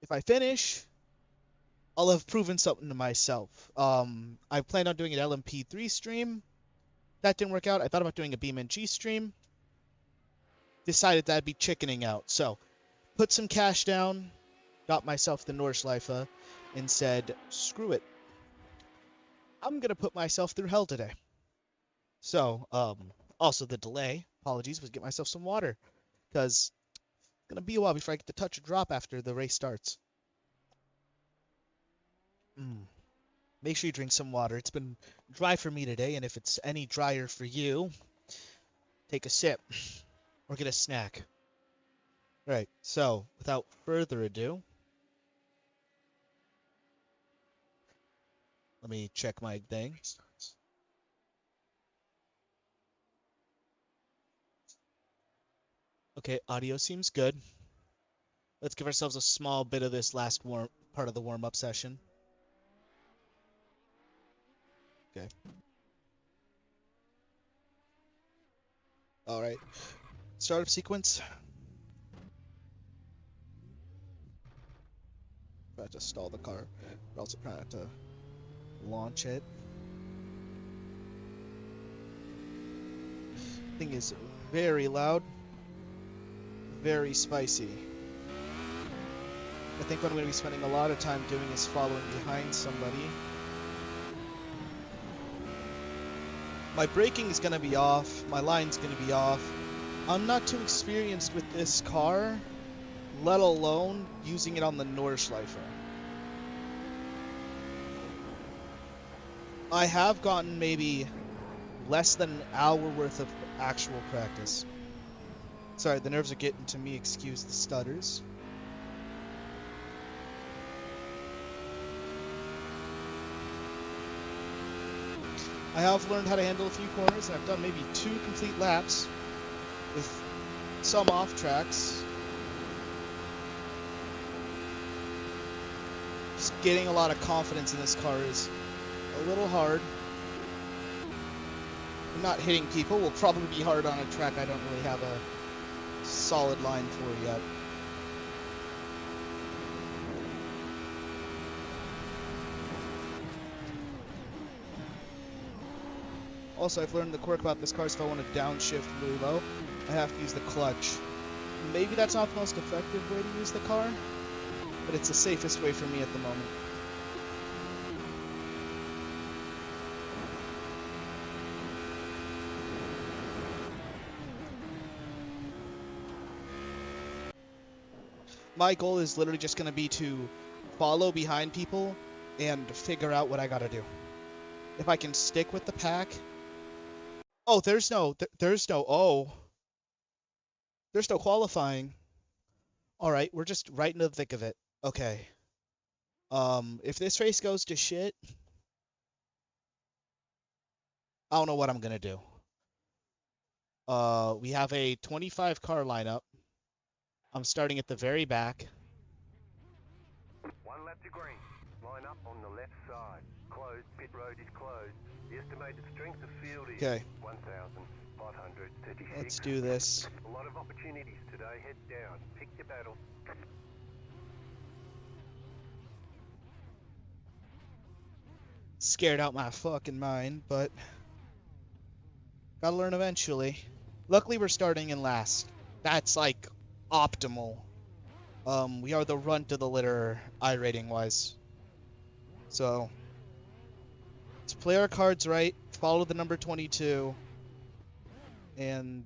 If I finish, I'll have proven something to myself. I planned on doing an LMP3 stream. That didn't work out. I thought about doing a BeamNG stream. Decided that'd be chickening out. So, put some cash down, got myself the Nordschleife, and said, screw it. I'm going to put myself through hell today. So, also the delay, apologies, was get myself some water. Because it's going to be a while before I get to touch a drop after the race starts. Make sure you drink some water. It's been dry for me today, and if it's any drier for you, take a sip or get a snack. All right, so without further ado, let me check my thing. Okay, audio seems good. Let's give ourselves a small bit of this last part of the warm-up session. Okay. All right. Startup sequence. Try to stall the car, but also try not to launch it. Thing is very loud, very spicy. I think what I'm going to be spending a lot of time doing is following behind somebody. My braking is going to be off. My line's going to be off. I'm not too experienced with this car, let alone using it on the Nordschleife. I have gotten maybe less than an hour worth of actual practice. Sorry, the nerves are getting to me. Excuse the stutters. I have learned how to handle a few corners, and I've done maybe 2 complete laps with some off tracks. Just getting a lot of confidence in this car is a little hard. Not hitting people will probably be hard on a track I don't really have a solid line for yet. Also, I've learned the quirk about this car is if I want to downshift really low, I have to use the clutch. Maybe that's not the most effective way to use the car, but it's the safest way for me at the moment. My goal is literally just going to be to follow behind people and figure out what I got to do. If I can stick with the pack. Oh, there's no qualifying. All right, we're just right in the thick of it. Okay. If this race goes to shit, I don't know what I'm going to do. We have a 25 car lineup. I'm starting at the very back. 1 lap to green. Line up on the left side. Closed. Pit road is closed. The estimated strength of field is 1,536. Let's do this. A lot of opportunities today. Head down. Pick your battle. Scared out my fucking mind, but gotta learn eventually. Luckily, we're starting in last. That's like optimal. We are the runt of the litter, iRating wise. So let's play our cards right, follow the number 22, and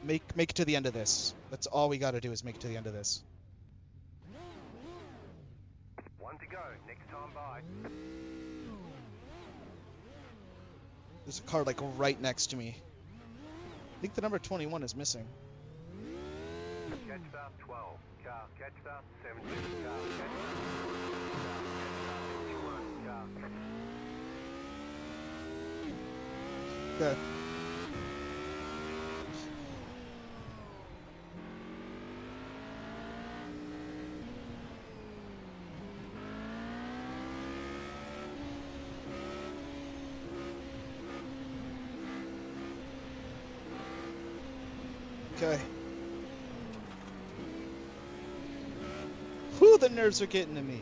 make it to the end of this. That's all we gotta do is make it to the end of this. 1 to go. Next time by. There's a car like right next to me. I think the number 21 is missing. Catch start 12. Car. Catch start 17. Car. Catch start 51. Car. Okay. Okay. the nerves are getting to me.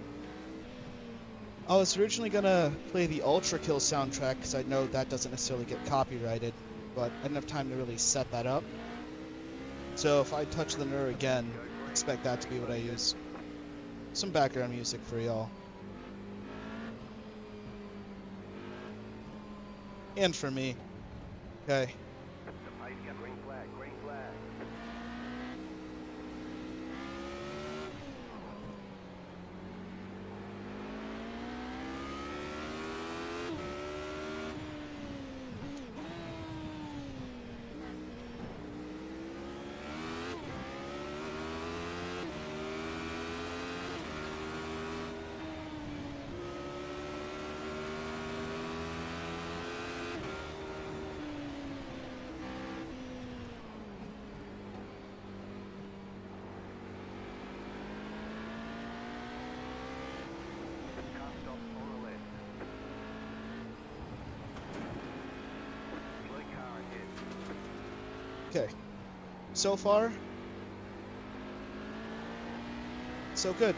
I was originally gonna play the Ultra Kill soundtrack because I know that doesn't necessarily get copyrighted, but I didn't have time to really set that up. So if I touch the Nur again, expect that to be what I use. Some background music for y'all. And for me. Okay. Green flag, green flag. Car stop on the left. Blue car ahead. Okay. So far, so good.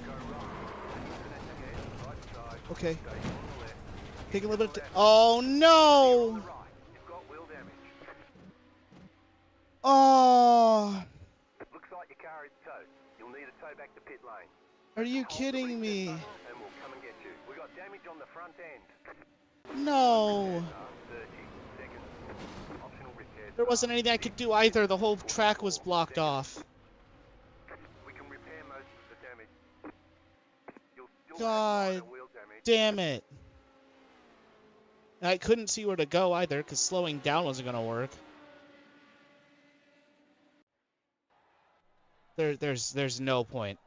Go right. Connect ahead, right side. Okay. Stay on the left. Taking a little bit of oh On no! the right. You've got wheel damage. Oh, Looks like your car is towed. You'll need a tow back to pit lane. are you Hold the kidding reset me? button and we'll come and get you. We got damage on the front end. No. 30 seconds. Optional repairs. There wasn't anything I could do either. The whole track was blocked off. We can repair most of the damage. You'll still God have minor wheel damage. damn it. And I couldn't see where to go either because slowing down wasn't going to work. There's no point.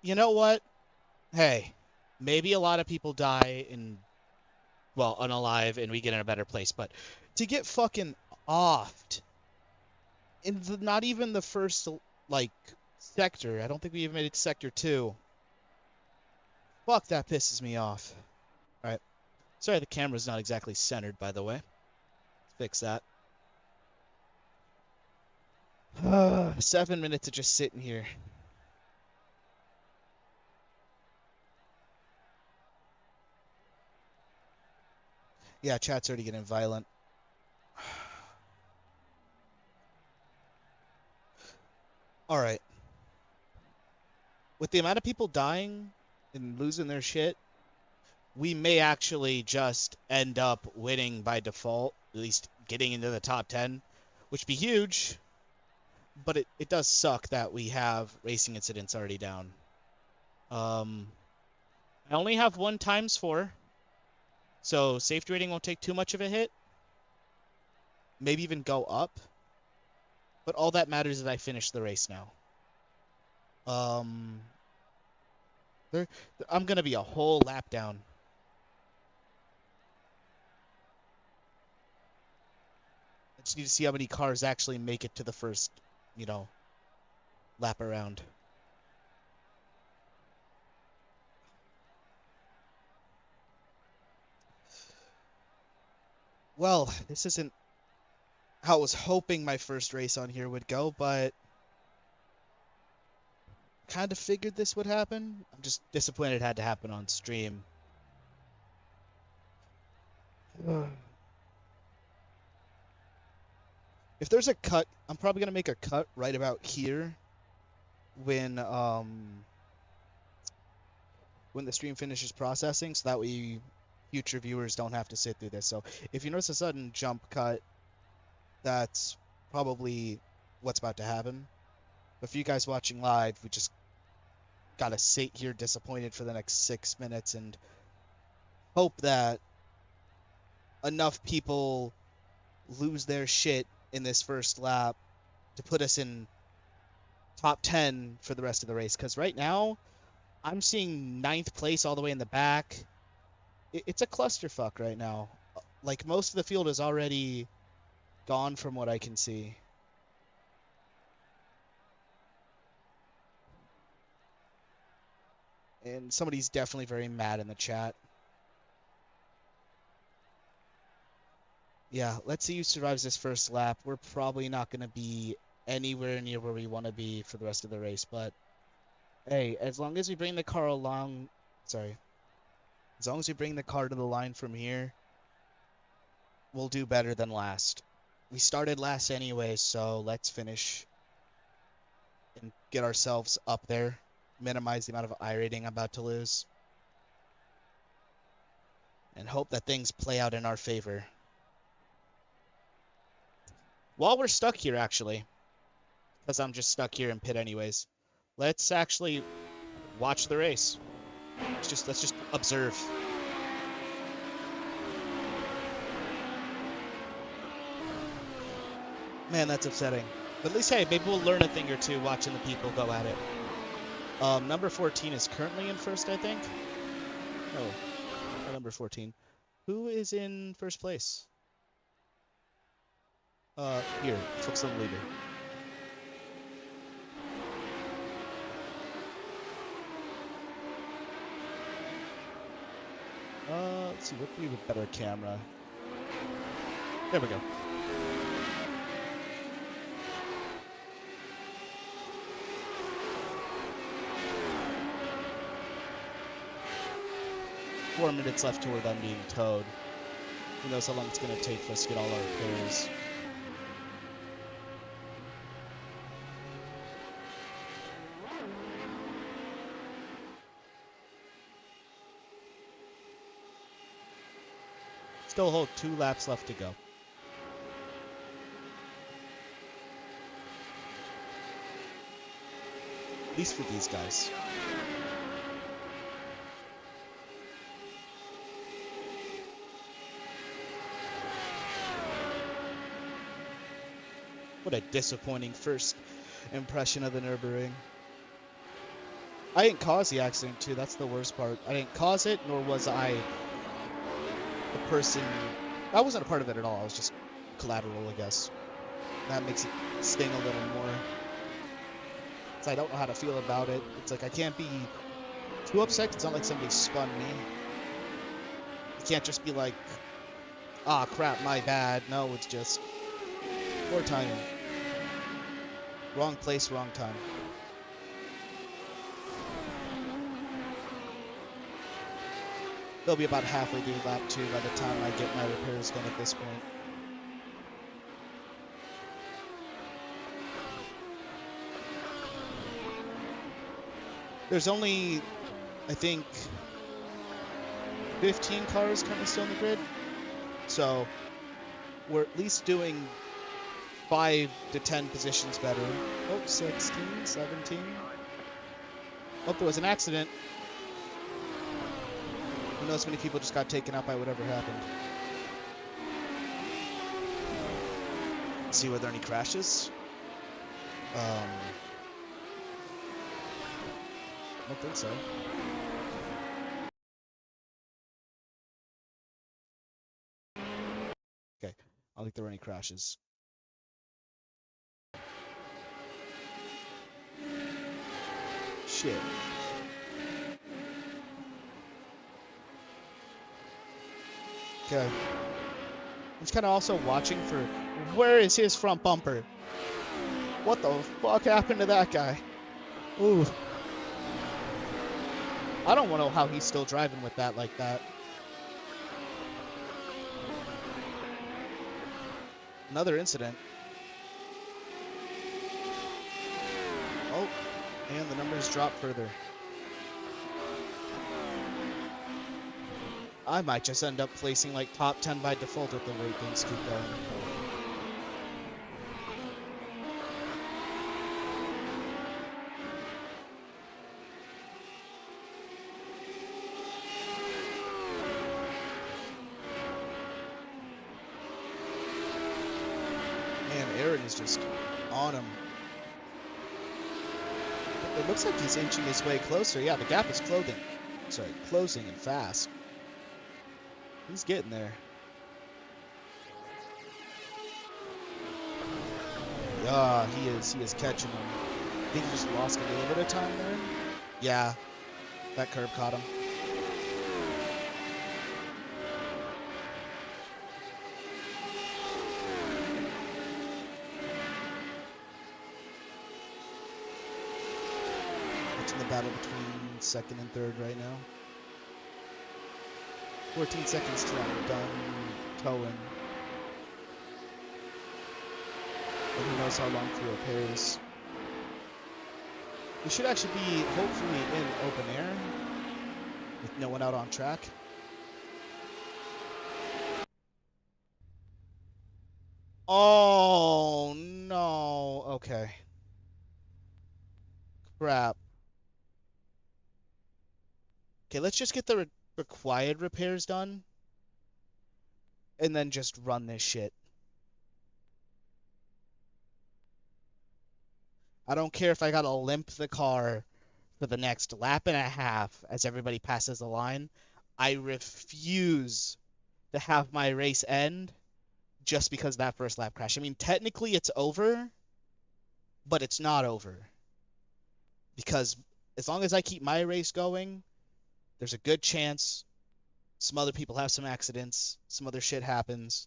You know what? Hey, maybe a lot of people die and, well, unalive and we get in a better place, but to get fucking offed in not even the first, like, sector, I don't think we even made it to sector 2. Fuck, that pisses me off. Alright. Sorry the camera's not exactly centered, by the way. Let's fix that. 7 minutes of just sitting here. Yeah, chat's already getting violent. Alright. With the amount of people dying and losing their shit, we may actually just end up winning by default, at least getting into the top 10, which would be huge, but it does suck that we have racing incidents already down. I only have 1 ×4, so safety rating won't take too much of a hit, maybe even go up, but all that matters is I finish the race now. I'm going to be a whole lap down. I just need to see how many cars actually make it to the first, lap around. Well, this isn't how I was hoping my first race on here would go, but kind of figured this would happen. I'm just disappointed it had to happen on stream. If there's a cut, I'm probably going to make a cut right about here when the stream finishes processing, so that way future viewers don't have to sit through this. So if you notice a sudden jump cut, that's probably what's about to happen. But for you guys watching live, we just gotta sit here disappointed for the next 6 minutes and hope that enough people lose their shit in this first lap to put us in top 10 for the rest of the race. Because right now, I'm seeing 9th place all the way in the back. It's a clusterfuck right now. Like, most of the field is already gone from what I can see. And somebody's definitely very mad in the chat. Yeah, let's see who survives this first lap. We're probably not going to be anywhere near where we want to be for the rest of the race, but hey, as long as we bring the car along, sorry, as long as we bring the car to the line from here, we'll do better than last. We started last anyway, so let's finish and get ourselves up there, minimize the amount of iRating I'm about to lose, and hope that things play out in our favor. While we're stuck here, actually, because I'm just stuck here in pit anyways, let's actually watch the race. Let's just observe. Man, that's upsetting. But at least, hey, maybe we'll learn a thing or two watching the people go at it. Number 14 is currently in first, I think. Oh, number 14. Who is in first place? Here, focus on the leader. Let's see, what would be a better camera? There we go. Four minutes left toward them being towed. Who knows how long it's going to take for us to get all our repairs. Still hold 2 laps left to go. At least for these guys. What a disappointing first impression of the Nürburgring. I didn't cause the accident too, that's the worst part. I didn't cause it, nor was I the person. I wasn't a part of it at all, I was just collateral, I guess. That makes it sting a little more. So I don't know how to feel about it. It's like I can't be too upset. It's not like somebody spun me. You can't just be like, ah, crap, my bad. No, it's just poor timing. Wrong place, wrong time. They'll be about halfway through lap 2 by the time I get my repairs done at this point. There's only, I think, 15 cars currently still in the grid. So we're at least doing 5 to 10 positions better. Oh, 16, 17. Oh, there was an accident. Who knows how many people just got taken out by whatever happened. Let's see, were there any crashes? I don't think so. Okay, I don't think there were any crashes. Shit. Okay. I'm just kind of also watching for where is his front bumper? What the fuck happened to that guy? Ooh. I don't want to know how he's still driving with that like that. Another incident. Oh, and the numbers drop further. I might just end up placing like top 10 by default at the rate things keep going. Is just on him. It looks like he's inching his way closer. Yeah, the gap is closing and fast. He's getting there. Yeah, he is catching him. I think he just lost a little bit of time there. Yeah. That curb caught him. It's in the battle between second and third right now. 14 seconds till I'm done towing. And who knows how long for repairs. We should actually be, hopefully, in open air with no one out on track. Oh, no. Okay. Crap. Okay, let's just get the required repairs done and then just run this shit. I don't care if I gotta limp the car for the next lap and a half as everybody passes the line. I refuse to have my race end just because of that first lap crash. I mean, technically it's over, but it's not over. Because as long as I keep my race going, there's a good chance some other people have some accidents, some other shit happens,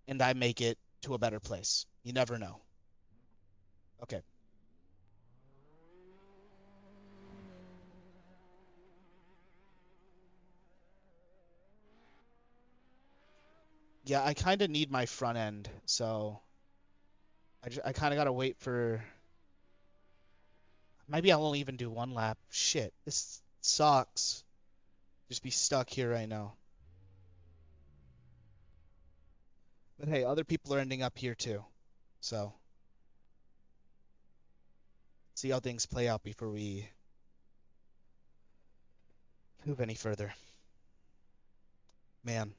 and I make it to a better place. You never know. Okay. Yeah, I kind of need my front end, so I kind of got to wait for. Maybe I'll only even do one lap. Shit, this sucks. Just be stuck here right now. But hey, other people are ending up here too. So, see how things play out before we move any further. Man,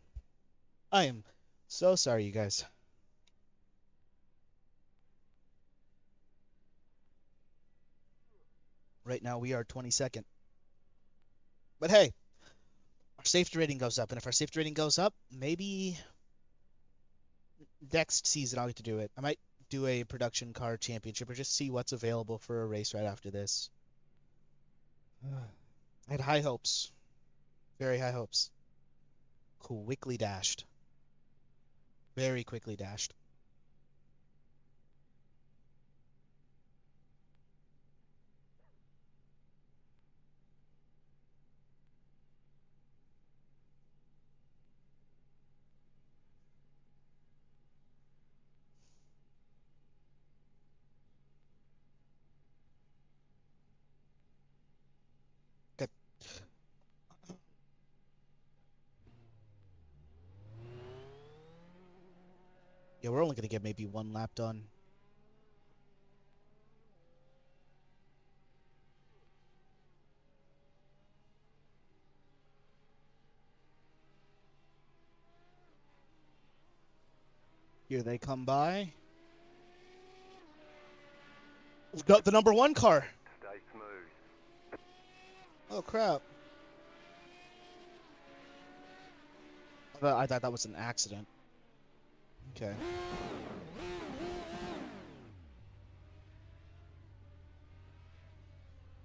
I am so sorry, you guys. Right now we are 22nd. But hey, our safety rating goes up, and if our safety rating goes up, maybe next season I'll get to do it. I might do a production car championship or just see what's available for a race right after this. I had high hopes, very high hopes. Quickly dashed, very quickly dashed. Okay. Yeah, we're only gonna get maybe one lap done. Here they come by. We've got the number one car. Stay smooth. Oh crap. I thought that was an accident. Okay.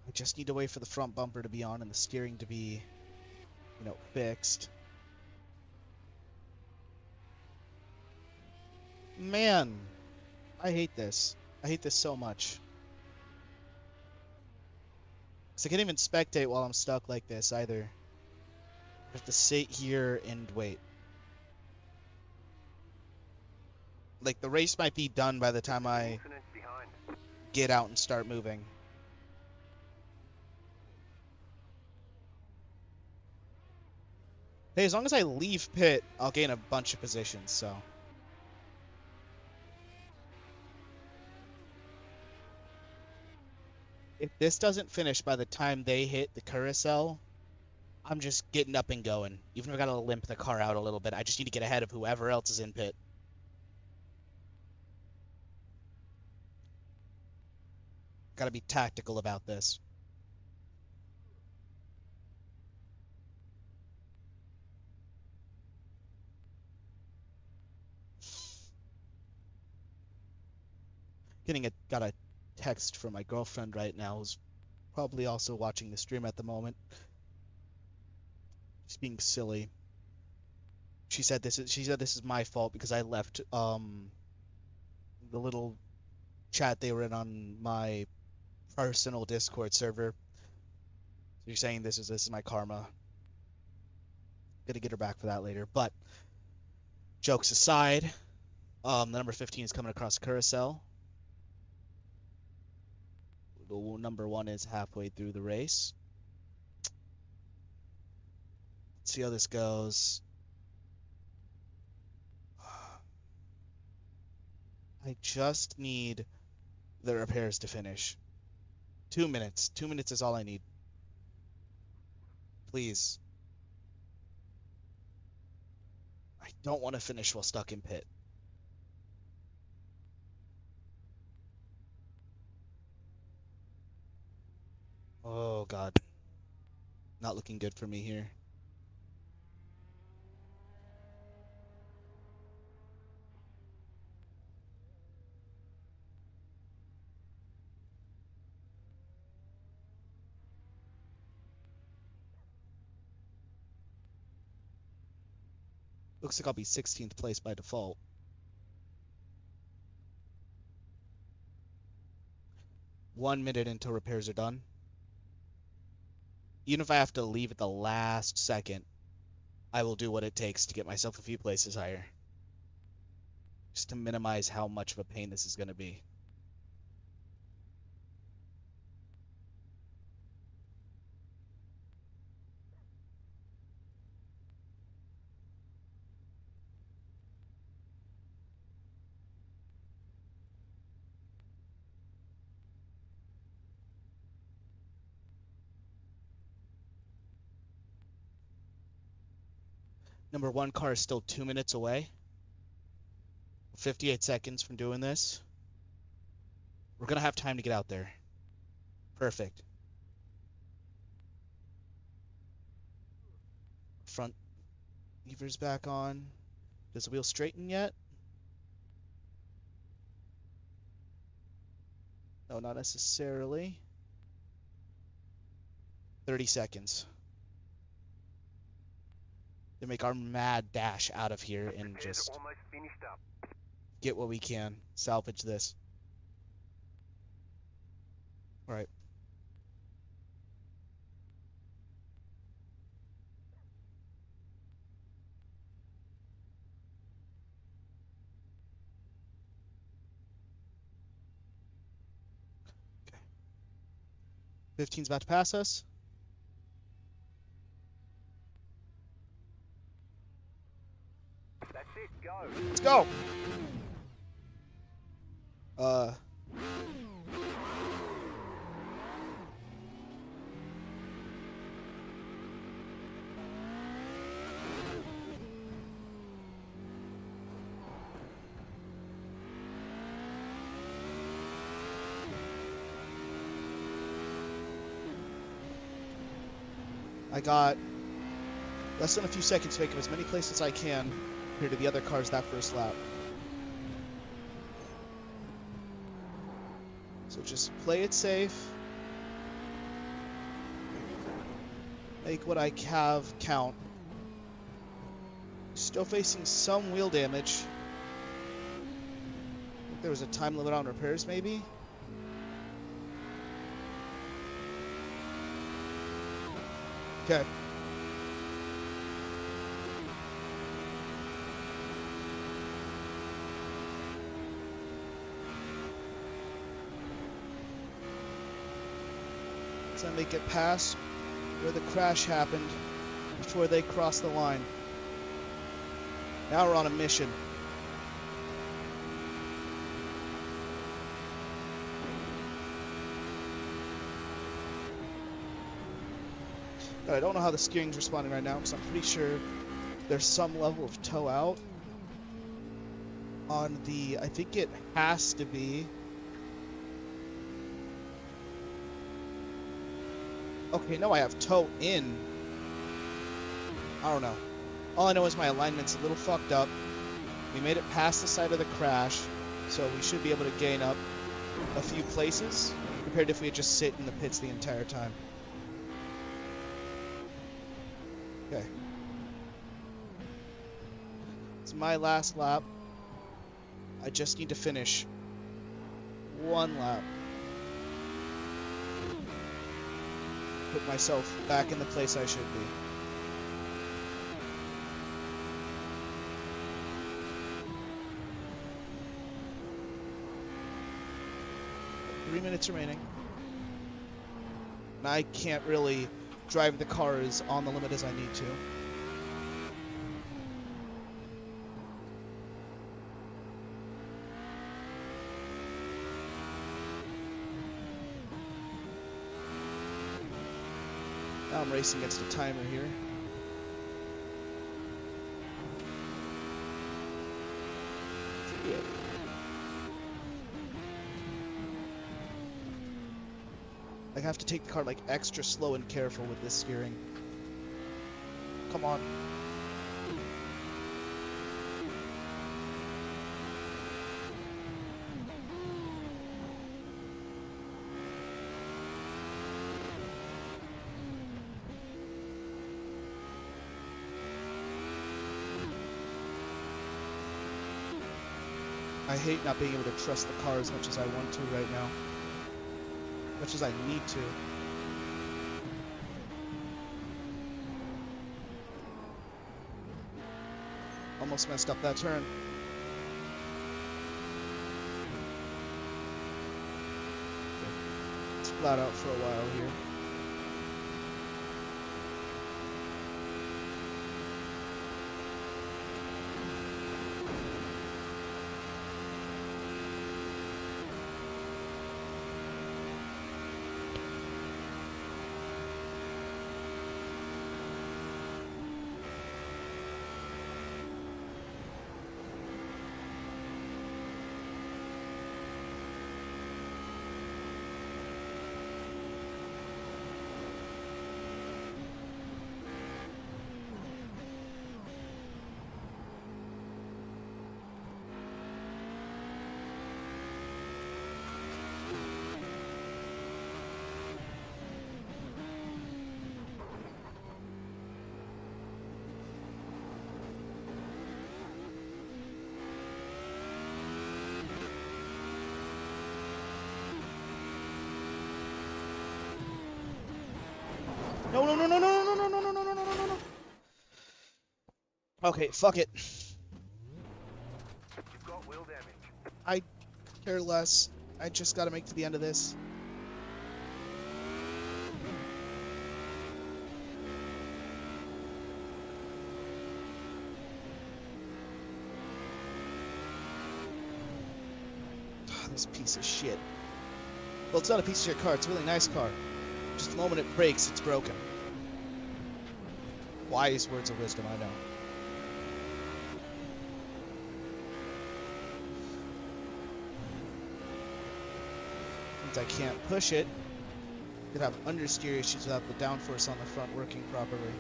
I just need to wait for the front bumper to be on and the steering to be, fixed. Man, I hate this. I hate this so much. 'Cause I can't even spectate while I'm stuck like this either. I have to sit here and wait. Like, the race might be done by the time I Incident behind. get out and start moving. Hey, as long as I leave pit, I'll gain a bunch of positions, so. If this doesn't finish by the time they hit the carousel, I'm just getting up and going. Even if I gotta limp the car out a little bit, I just need to get ahead of whoever else is in pit. Gotta be tactical about this. Got a text from my girlfriend right now who's Probably also watching the stream at the moment. She's being silly. She said this is my fault because I left the little chat they were in on my personal Discord server. So you're saying this is my karma. Gonna get her back for that later. But jokes aside, the number 15 is coming across carousel. The number 1 is halfway through the race. Let's see how this goes. I just need the repairs to finish. 2 minutes. 2 minutes is all I need. Please. I don't want to finish while stuck in pit. Oh, God. Not looking good for me here. Looks like I'll be 16th place by default. One minute until repairs are done. Even if I have to leave at the last second, I will do what it takes to get myself a few places higher. Just to minimize how much of a pain this is going to be. Number 1 car is still 2 minutes away. 58 seconds from doing this. We're going to have time to get out there. Perfect. Front lever's back on. Does the wheel straighten yet? No, not necessarily. 30 seconds. To make our mad dash out of here and just almost finished up. get what we can. Salvage this. All right. Okay. 15's about to pass us. That's it, go. Let's go. I got less than a few seconds to make up as many places as I can compared to the other cars that first lap. So just play it safe. Make what I have count. Still facing some wheel damage. I think there was a time limit on repairs, maybe? Okay. So make it past where the crash happened before they crossed the line. Now we're on a mission. But I don't know how the steering's responding right now because I'm pretty sure there's some level of toe out on the, I think it has to be. Okay, no, I have toe in. I don't know. All I know is my alignment's a little fucked up. We made it past the side of the crash, so we should be able to gain up a few places. compared to if we had just sit in the pits the entire time. Okay. It's my last lap. I just need to finish one lap. Put myself back in the place I should be. Three minutes remaining. And I can't really drive the cars on the limit as I need to. Now I'm racing against a timer here. Yeah. I have to take the car like extra slow and careful with this steering. Come on. I hate not being able to trust the car as much as I want to right now. As much as I need to. Almost messed up that turn. It's flat out for a while here. No, no, no, no, no, no, no, no, no, no, no, no, no, no. Okay, fuck it. You've got wheel damage. I care less. I just gotta make it to the end of this. This piece of shit. Well, it's not a piece of shit car. It's a really nice car. Just the moment it breaks, it's broken. Wise words of wisdom, I know. Means I can't push it. Could have understeer issues without the downforce on the front working properly.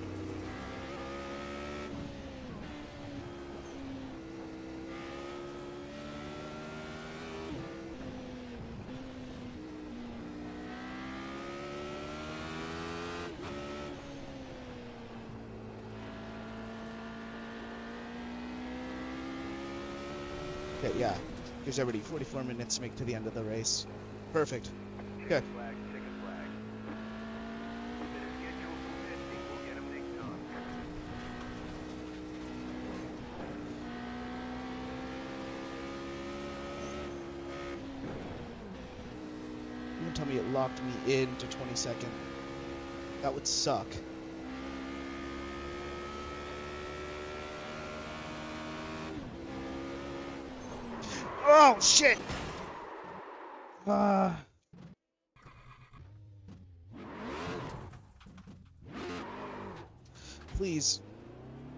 Okay, yeah. Gives everybody 44 minutes to make to the end of the race. Perfect. Okay. Flag, check a flag. Set a schedule for testing. We'll get 'em next time. You can tell me it locked me into 22nd. That would suck. Oh, shit! Please.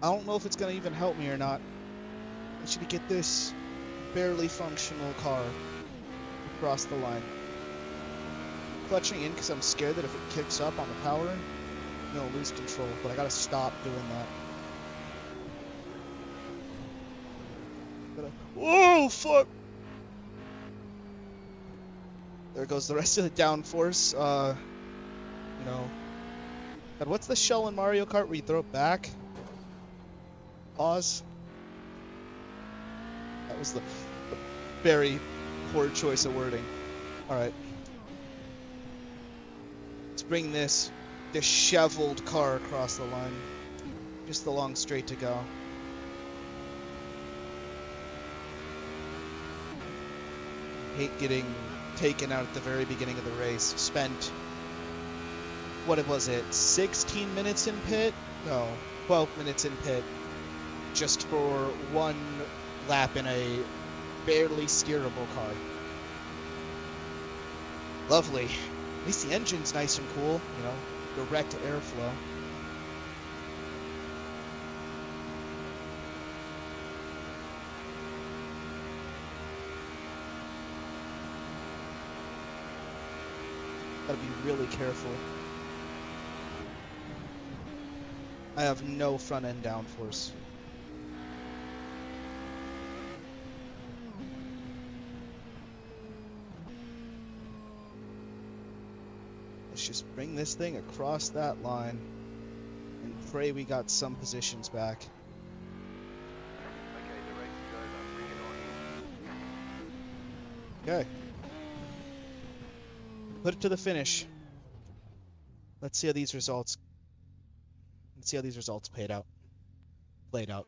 I don't know if it's gonna even help me or not. I should get this barely functional car across the line. Clutching in because I'm scared that if it kicks up on the power, I'm gonna lose control, but I gotta stop doing that. Whoa, fuck! There goes the rest of the downforce. You know. God, what's the shell in Mario Kart where you throw it back? Pause. That was the very poor choice of wording. Alright. Let's bring this disheveled car across the line. Just the long straight to go. Hate getting taken out at the very beginning of the race. Spent, what was it, 16 minutes in pit? No, 12 minutes in pit. Just for one lap in a barely steerable car. Lovely. At least the engine's nice and cool, you know, direct airflow. Gotta be really careful. I have no front end downforce. Let's just bring this thing across that line and pray we got some positions back. Okay, the race is over. Bring it on. Okay. Put it to the finish. Let's see how these results played out,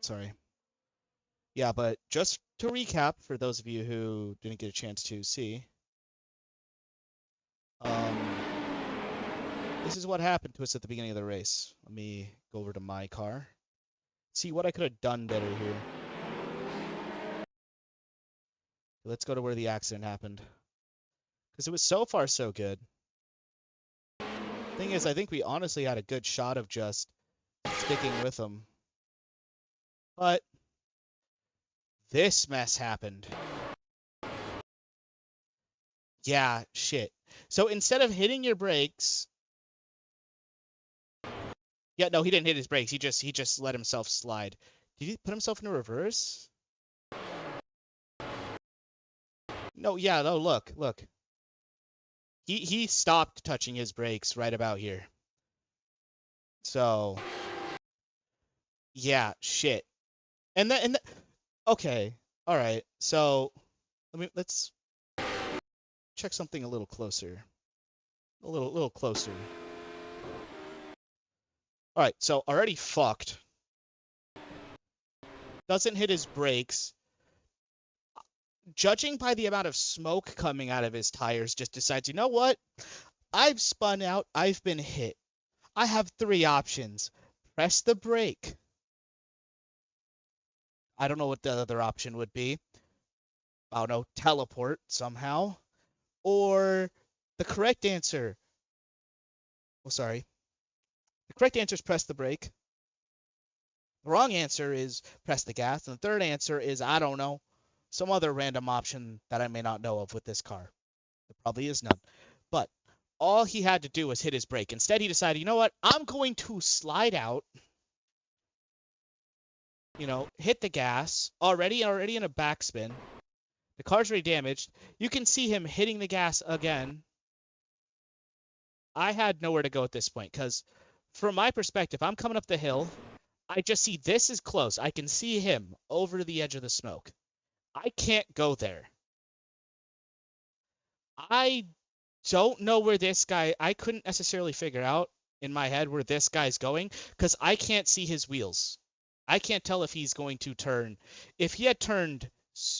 sorry. Yeah, but just to recap for those of you who didn't get a chance to see, this is what happened to us at the beginning of the race. Let me go over to my car. See what I could have done better here. Let's go to where the accident happened. Because it was so far so good. Thing is, I think we honestly had a good shot of just sticking with them. But this mess happened. Yeah, shit. So instead of hitting your brakes... Yeah, no, he didn't hit his brakes. He just let himself slide. Did he put himself in reverse? No, yeah, no, look. He stopped touching his brakes right about here. So, yeah, shit. And then, okay, all right. So, let's check something a little closer. A little closer. All right, so already fucked. Doesn't hit his brakes. Judging by the amount of smoke coming out of his tires, just decides, you know what? I've spun out. I've been hit. I have 3 options. Press the brake. I don't know what the other option would be. I don't know, teleport somehow. Or the correct answer. Oh, sorry. The correct answer is press the brake. The wrong answer is press the gas. And the third answer is, I don't know, some other random option that I may not know of with this car. There probably is none. But all he had to do was hit his brake. Instead, he decided, you know what? I'm going to slide out. You know, hit the gas. Already in a backspin. The car's already damaged. You can see him hitting the gas again. I had nowhere to go at this point because from my perspective, I'm coming up the hill. I just see this is close. I can see him over the edge of the smoke. I can't go there. I don't know where this guy, I couldn't necessarily figure out in my head where this guy's going because I can't see his wheels. I can't tell if he's going to turn. If he had turned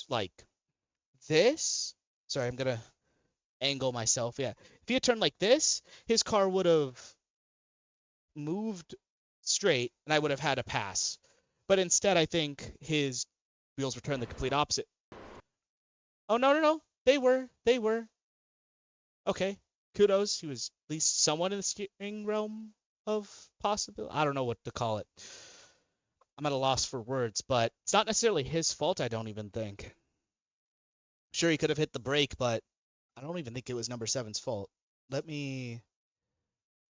like this, sorry, I'm going to angle myself. Yeah. If he had turned like this, his car would have moved straight and I would have had a pass. But instead, I think his wheels were turned the complete opposite. Oh, no. They were. Okay. Kudos. He was at least somewhat in the steering realm of possibility. I don't know what to call it. I'm at a loss for words, but it's not necessarily his fault, I don't even think. Sure, he could have hit the brake, but I don't even think it was number 7's fault. Let me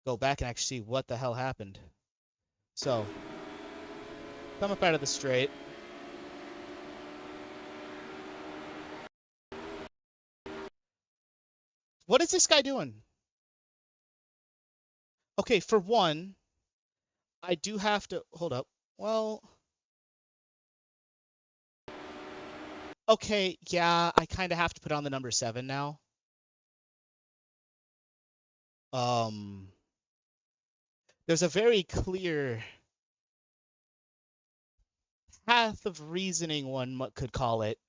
go back and actually see what the hell happened. So, come up out of the straight. What is this guy doing? Okay, for one, I do have to hold up. Well, okay, yeah, I kind of have to put on the number 7 now. Um, there's a very clear path of reasoning, could call it,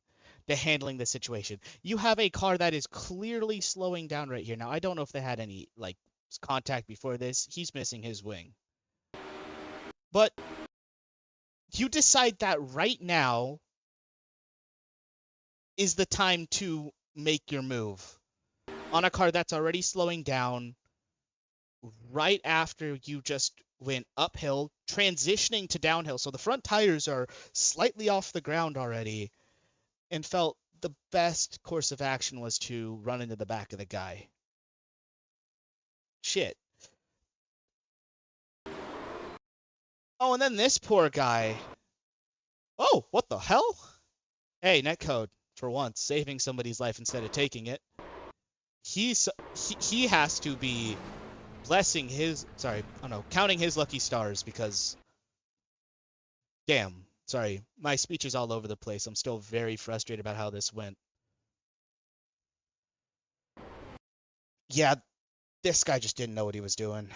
to handling the situation. You have a car that is clearly slowing down right here. Now, I don't know if they had any like contact before this. He's missing his wing. But you decide that right now is the time to make your move on a car that's already slowing down right after you just went uphill, transitioning to downhill. So the front tires are slightly off the ground already, and felt the best course of action was to run into the back of the guy. Shit. Oh, and then this poor guy. Oh, what the hell? Hey, netcode, for once, saving somebody's life instead of taking it. He has to be blessing his, sorry, I don't know, counting his lucky stars because, damn, sorry, my speech is all over the place. I'm still very frustrated about how this went. Yeah, this guy just didn't know what he was doing.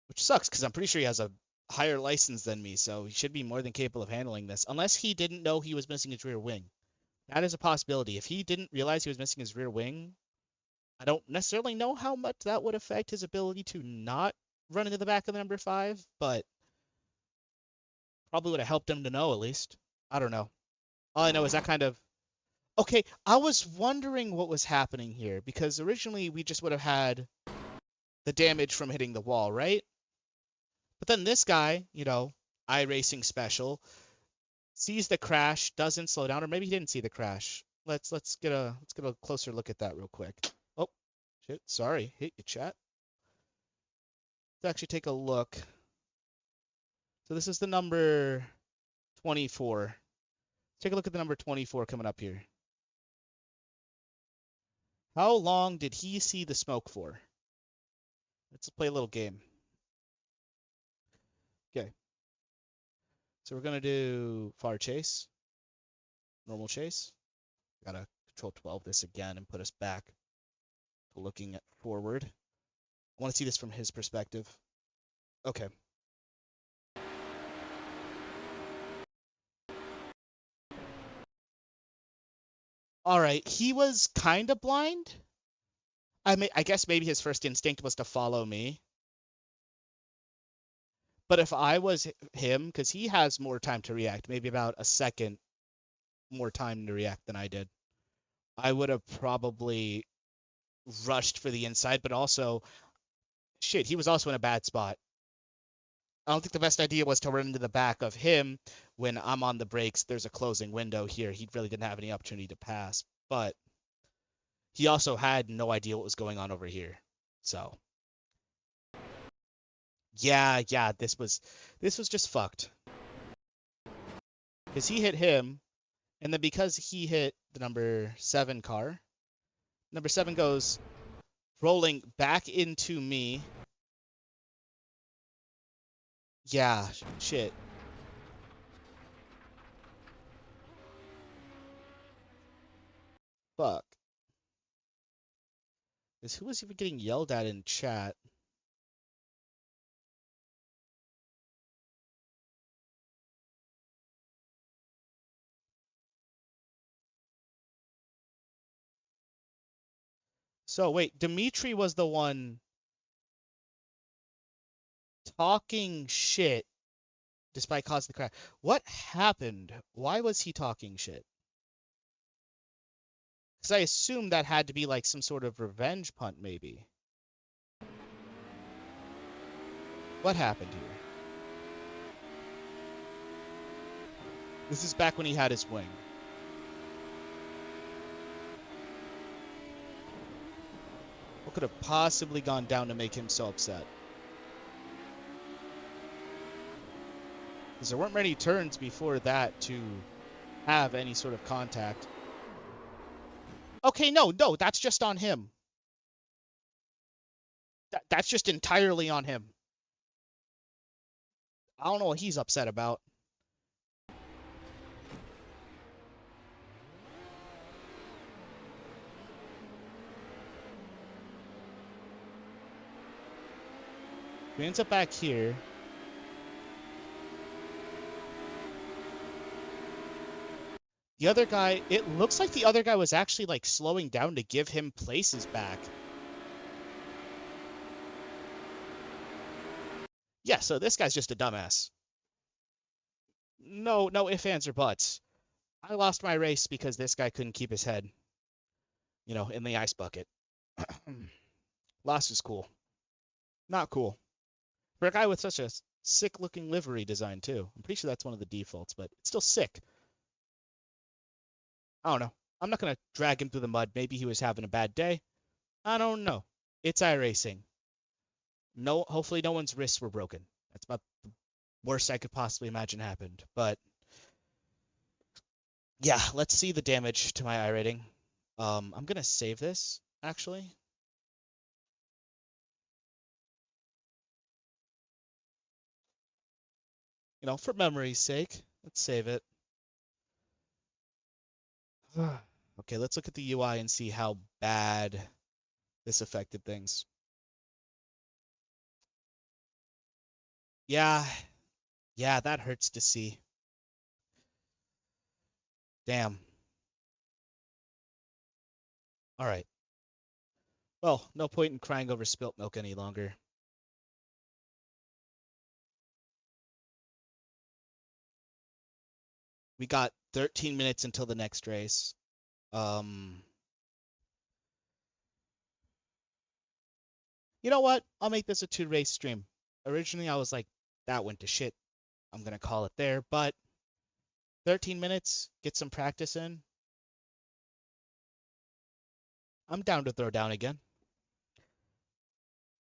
Which sucks because I'm pretty sure he has a higher license than me, so he should be more than capable of handling this. Unless he didn't know he was missing his rear wing. That is a possibility. If he didn't realize he was missing his rear wing, I don't necessarily know how much that would affect his ability to not run into the back of the number 5, but probably would have helped him to know at least. I don't know. All I know is that kind of... Okay, I was wondering what was happening here, because originally we just would have had the damage from hitting the wall, right? But then this guy, you know, iRacing special, sees the crash, doesn't slow down, or maybe he didn't see the crash. Let's get a closer look at that real quick. Oh, shit, sorry, hit you, chat. Let's actually take a look. So this is the number 24. Let's take a look at the number 24 coming up here. How long did he see the smoke for? Let's play a little game. Okay. So we're going to do far chase, normal chase. Got to control 12 this again and put us back to looking at forward. I want to see this from his perspective. Okay. All right. He was kind of blind. I guess maybe his first instinct was to follow me. But if I was him, because he has more time to react, maybe about a second more time to react than I did, I would have probably rushed for the inside, but also, shit, he was also in a bad spot. I don't think the best idea was to run into the back of him when I'm on the brakes. There's a closing window here. He really didn't have any opportunity to pass, but he also had no idea what was going on over here. So, yeah, this was just fucked. Because he hit him, and then because he hit the number 7 car, number 7 goes rolling back into me. Yeah, shit. Fuck. Who was even getting yelled at in chat? So wait, Dimitri was the one talking shit despite causing the crash. What happened? Why was he talking shit? Because I assume that had to be like some sort of revenge punt, maybe. What happened here? This is back when he had his wing. What could have possibly gone down to make him so upset? Because there weren't many turns before that to have any sort of contact. Okay, no, that's just on him. That's just entirely on him. I don't know what he's upset about. He ends up back here. The other guy, it looks like the other guy was actually like slowing down to give him places back. Yeah, so this guy's just a dumbass. No ifs, ands, or buts. I lost my race because this guy couldn't keep his head, in the ice bucket. Loss is cool. Not cool. For a guy with such a sick-looking livery design, too. I'm pretty sure that's one of the defaults, but it's still sick. I don't know. I'm not going to drag him through the mud. Maybe he was having a bad day. I don't know. It's iRacing. No, hopefully no one's wrists were broken. That's about the worst I could possibly imagine happened. But yeah, let's see the damage to my iRating. I'm going to save this, actually. For memory's sake, let's save it. Okay, let's look at the UI and see how bad this affected things. Yeah, that hurts to see. Damn. All right. Well, no point in crying over spilt milk any longer. We got 13 minutes until the next race. You know what? I'll make this a 2-race stream. Originally, I was like, that went to shit. I'm going to call it there. But 13 minutes, get some practice in. I'm down to throw down again.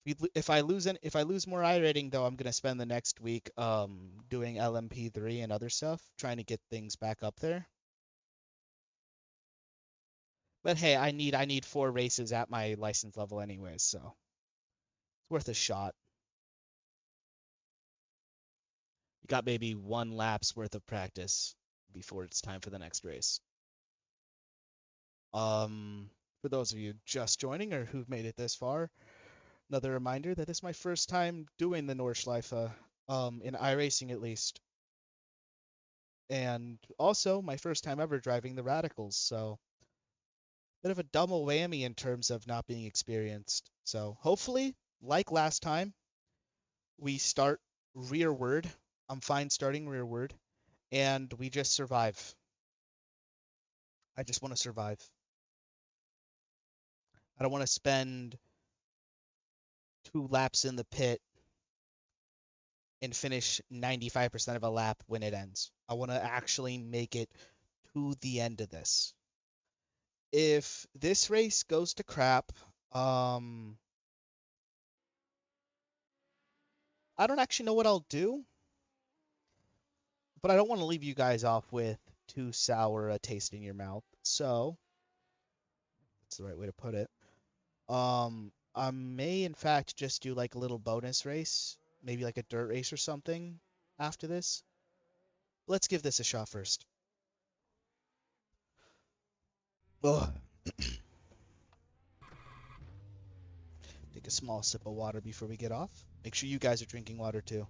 If I lose more iRating, though, I'm going to spend the next week doing LMP3 and other stuff, trying to get things back up there. But hey, I need 4 races at my license level anyways, so it's worth a shot. You got maybe 1 lap's worth of practice before it's time for the next race. For those of you just joining or who've made it this far, another reminder that this is my first time doing the Nordschleife, in iRacing at least. And also my first time ever driving the Radicals, so bit of a double whammy in terms of not being experienced. So hopefully, like last time, we start rearward. I'm fine starting rearward, and we just survive. I just want to survive. I don't want to spend 2 laps in the pit and finish 95% of a lap when it ends. I want to actually make it to the end of this. If this race goes to crap, I don't actually know what I'll do, but I don't want to leave you guys off with too sour a taste in your mouth. So that's the right way to put it. I may in fact just do like a little bonus race, maybe like a dirt race or something after this. Let's give this a shot first. Ugh. Take a small sip of water before we get off. Make sure you guys are drinking water too.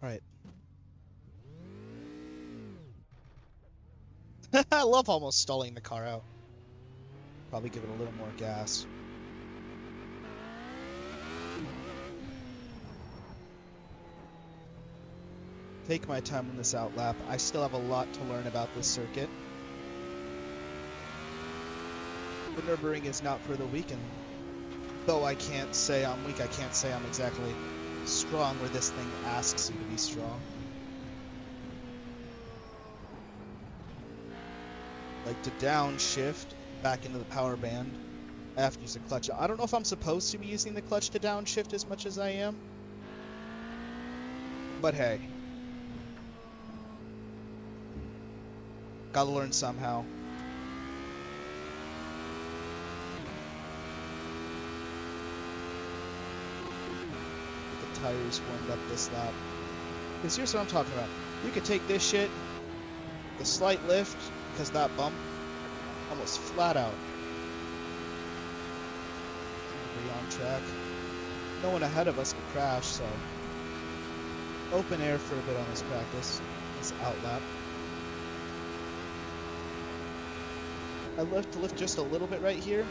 All right. I love almost stalling the car out. Probably give it a little more gas. Take my time on this outlap. I still have a lot to learn about this circuit. The Nürburgring is not for the weak, and though I can't say I'm weak, I can't say I'm exactly strong where this thing asks you to be strong. Like to downshift back into the power band. I have to use the clutch. I don't know if I'm supposed to be using the clutch to downshift as much as I am. But hey. Gotta learn somehow. Get the tires warmed up this lap. Because here's what I'm talking about. You could take this shit, the slight lift, because that bump, almost flat out. Be on track. No one ahead of us could crash, so open air for a bit on this practice, this out lap. I left to lift just a little bit right here.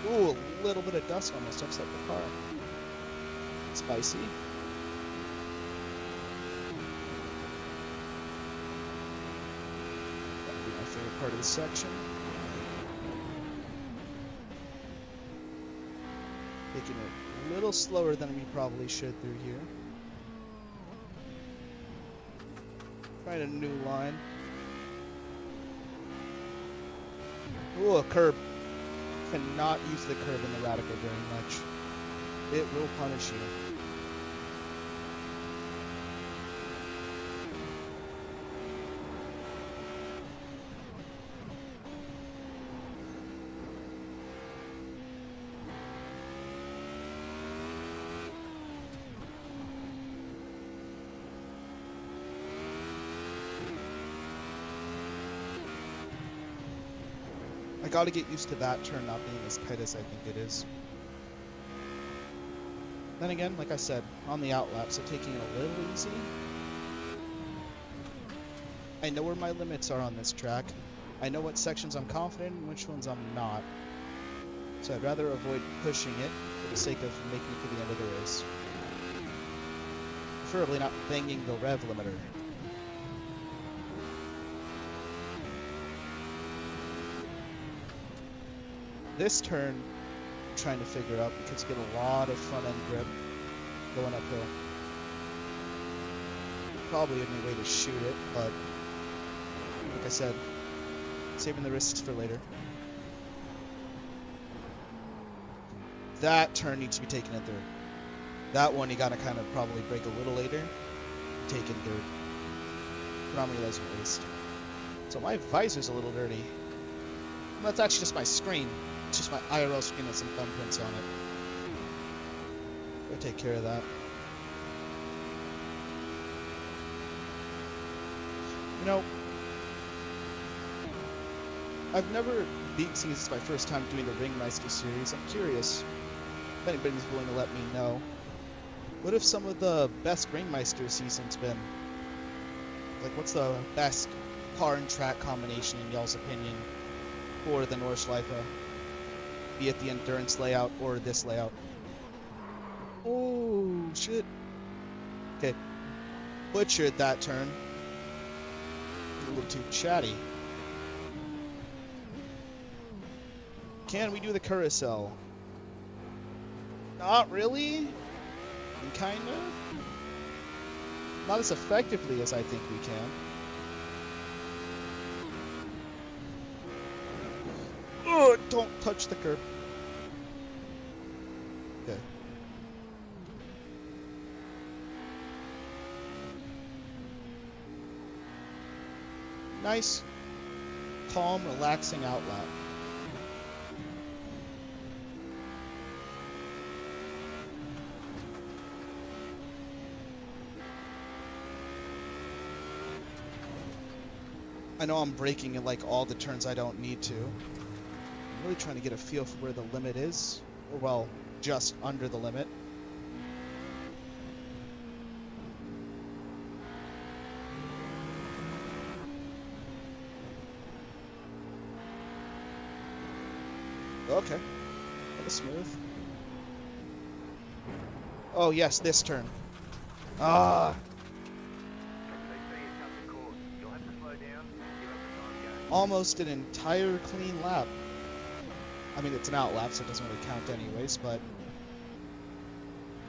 Ooh, a little bit of dust almost upset the car. Spicy. That'll be my favorite part of the section. Taking it a little slower than we probably should through here. Trying a new line. Ooh, a curb. Cannot use the curb in the radical very much. It will punish you. I gotta get used to that turn not being as tight as I think it is. Then again, like I said, on the outlap, so taking it a little easy. I know where my limits are on this track. I know what sections I'm confident in and which ones I'm not. So I'd rather avoid pushing it for the sake of making it to the end of the race. Preferably not banging the rev limiter. This turn, I'm trying to figure out because you get a lot of front end grip going uphill. Probably a new way to shoot it, but like I said, saving the risks for later. That turn needs to be taken in third. That one you gotta kind of probably brake a little later, take in third. Predominantly doesn't waste. So my visor's a little dirty. That's actually just my screen. It's just my IRL screen with some thumbprints on it. Gotta take care of that. You know, I've never beat, since it's my first time doing the Ringmeister series. I'm curious if anybody's willing to let me know. What have some of the best Ringmeister seasons been? Like, what's the best car and track combination in y'all's opinion for the Nordschleife? Be it the endurance layout or this layout. Oh, shit. Okay. Butchered that turn. A little too chatty. Can we do the carousel? Not really. Kinda. Not as effectively as I think we can. Oh, don't touch the curb. Okay. Nice, calm, relaxing outlap. I know I'm braking in like all the turns I don't need to. I'm really trying to get a feel for where the limit is. Or well, just under the limit. Okay. That was smooth. Oh yes, this turn. Ah. Almost an entire clean lap. I mean, it's an out lap, so it doesn't really count anyways, but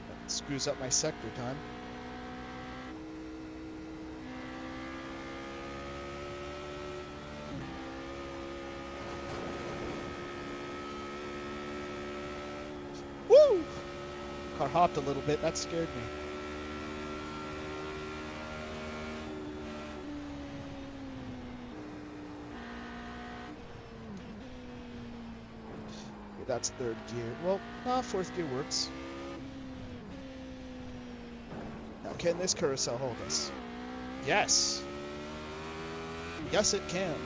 that screws up my sector time. Woo! popped a little bit. That scared me. Okay, that's third gear. Well, fourth gear works. Now, can this carousel hold us? Yes. Yes, it can.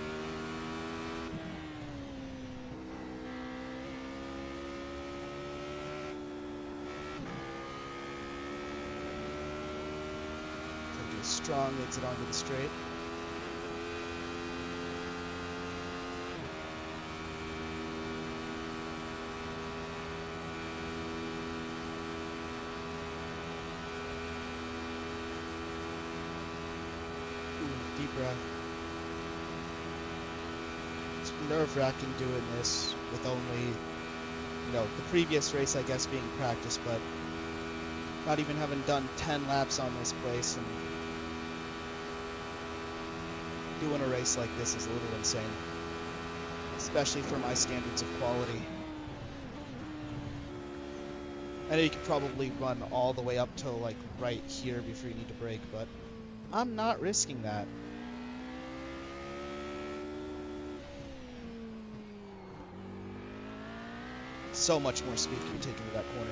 Take a strong exit onto the straight. Ooh, deep breath. It's nerve-wracking doing this with only, the previous race, I guess, being practice, but not even having done 10 laps on this place, and doing a race like this is a little insane, especially for my standards of quality. I know you could probably run all the way up till like right here before you need to brake, but I'm not risking that. So much more speed can be taken to that corner.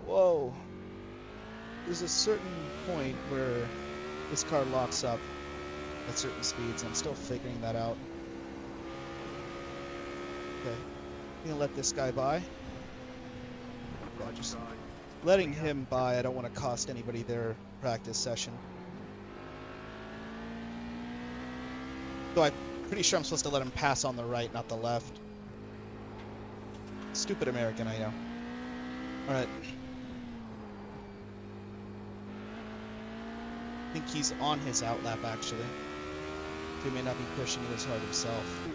Whoa. There's a certain point where this car locks up at certain speeds, and I'm still figuring that out. Okay. I'm gonna let this guy by. Yeah, just letting him by, I don't want to cost anybody their practice session. Though I'm pretty sure I'm supposed to let him pass on the right, not the left. Stupid American, I know. Alright. I think he's on his outlap, actually. He may not be pushing it as hard himself.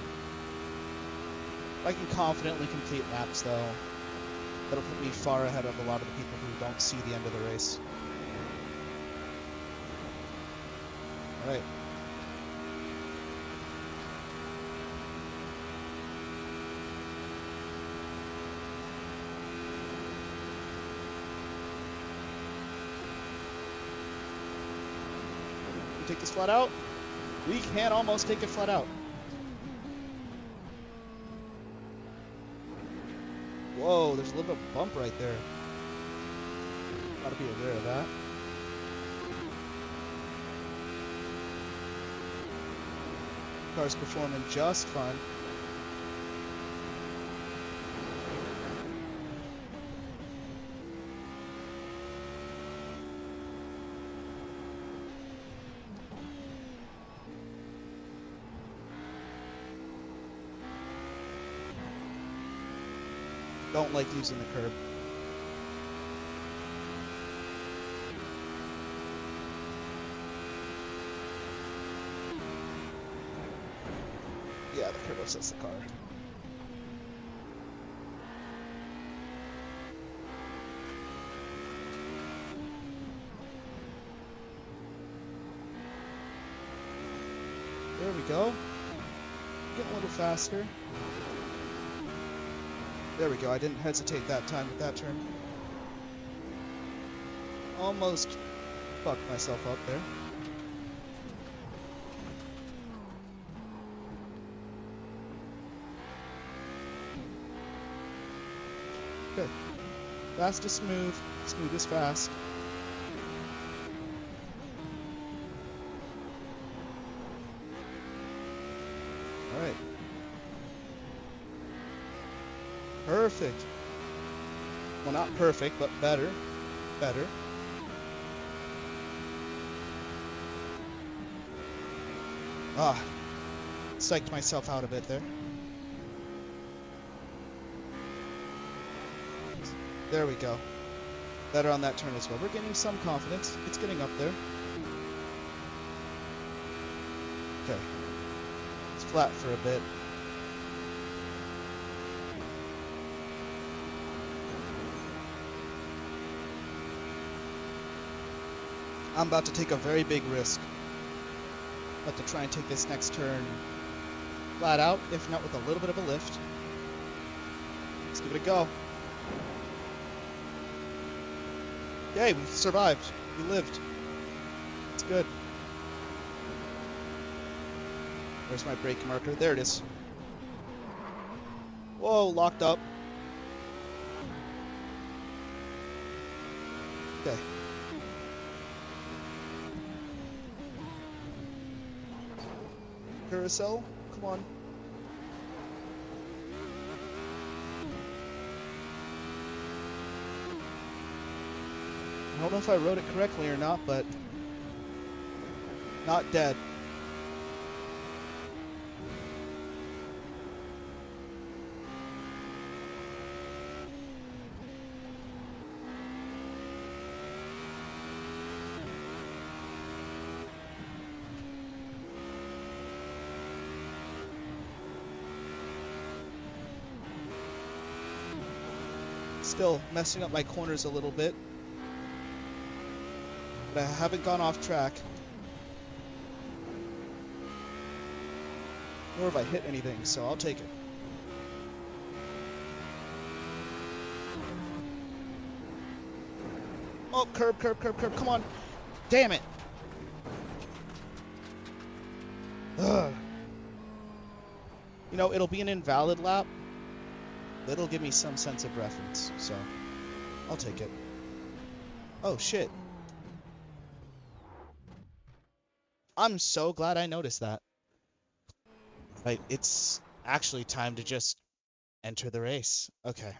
I can confidently complete laps, though. That'll put me far ahead of a lot of the people who don't see the end of the race. Alright. Take this flat out. We can almost take it flat out. Whoa, there's a little bit of a bump right there. Gotta be aware of that. Car's performing just fine. Don't like using the curb. Yeah, the curb upsets the car. There we go. Getting a little faster. There we go, I didn't hesitate that time with that turn. Almost fucked myself up there. Good. Fast is smooth, smooth is fast. Alright. Perfect. Well, not perfect, but better. Better. Ah. Psyched myself out a bit there. There we go. Better on that turn as well. We're gaining some confidence. It's getting up there. Okay. It's flat for a bit. I'm about to take a very big risk. About to try and take this next turn flat out, if not with a little bit of a lift. Let's give it a go. Yay, we survived. We lived. It's good. Where's my brake marker? There it is. Whoa, locked up. Okay. Carousel, come on. I don't know if I wrote it correctly or not, but not dead. Still messing up my corners a little bit. But I haven't gone off track. Nor have I hit anything, so I'll take it. Oh, curb, curb, curb, curb, come on. Damn it. Ugh. You know, it'll be an invalid lap. But it'll give me some sense of reference, so I'll take it. Oh, shit. I'm so glad I noticed that. Right, it's actually time to just enter the race. Okay.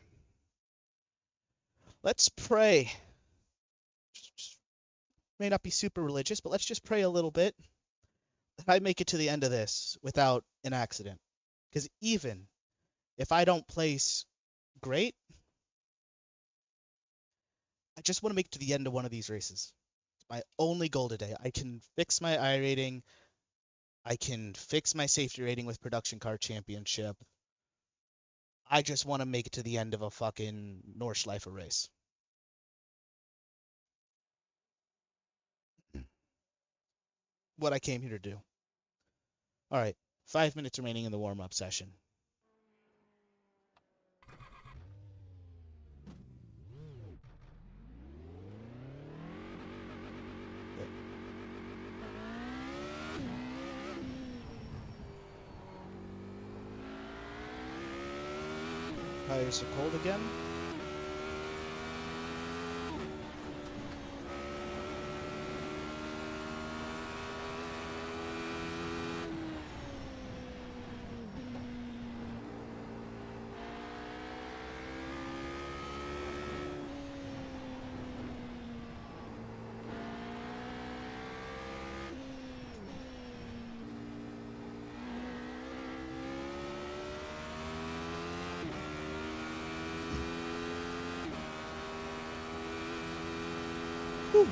Let's pray. May not be super religious, but let's just pray a little bit that I make it to the end of this without an accident. Because even if I don't place great, I just want to make it to the end of one of these races. It's my only goal today. I can fix my I rating. I can fix my safety rating with Production Car Championship. I just want to make it to the end of a fucking Nordschleife race. What I came here to do. All right, 5 minutes remaining in the warm-up session. Tires are cold again. Whew.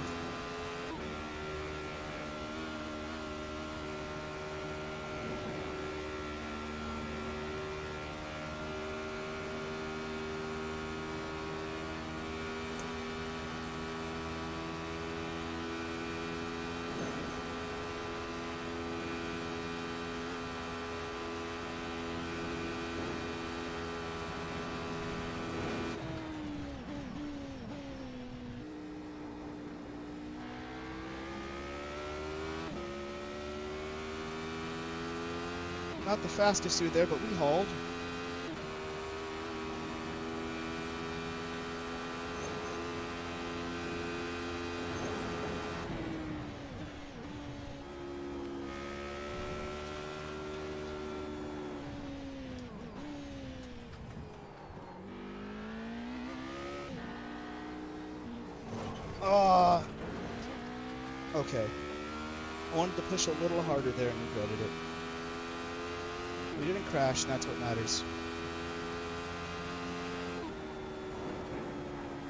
Not the fastest through there, but we hauled. Okay. I wanted to push a little harder there and regretted it. We didn't crash, and that's what matters.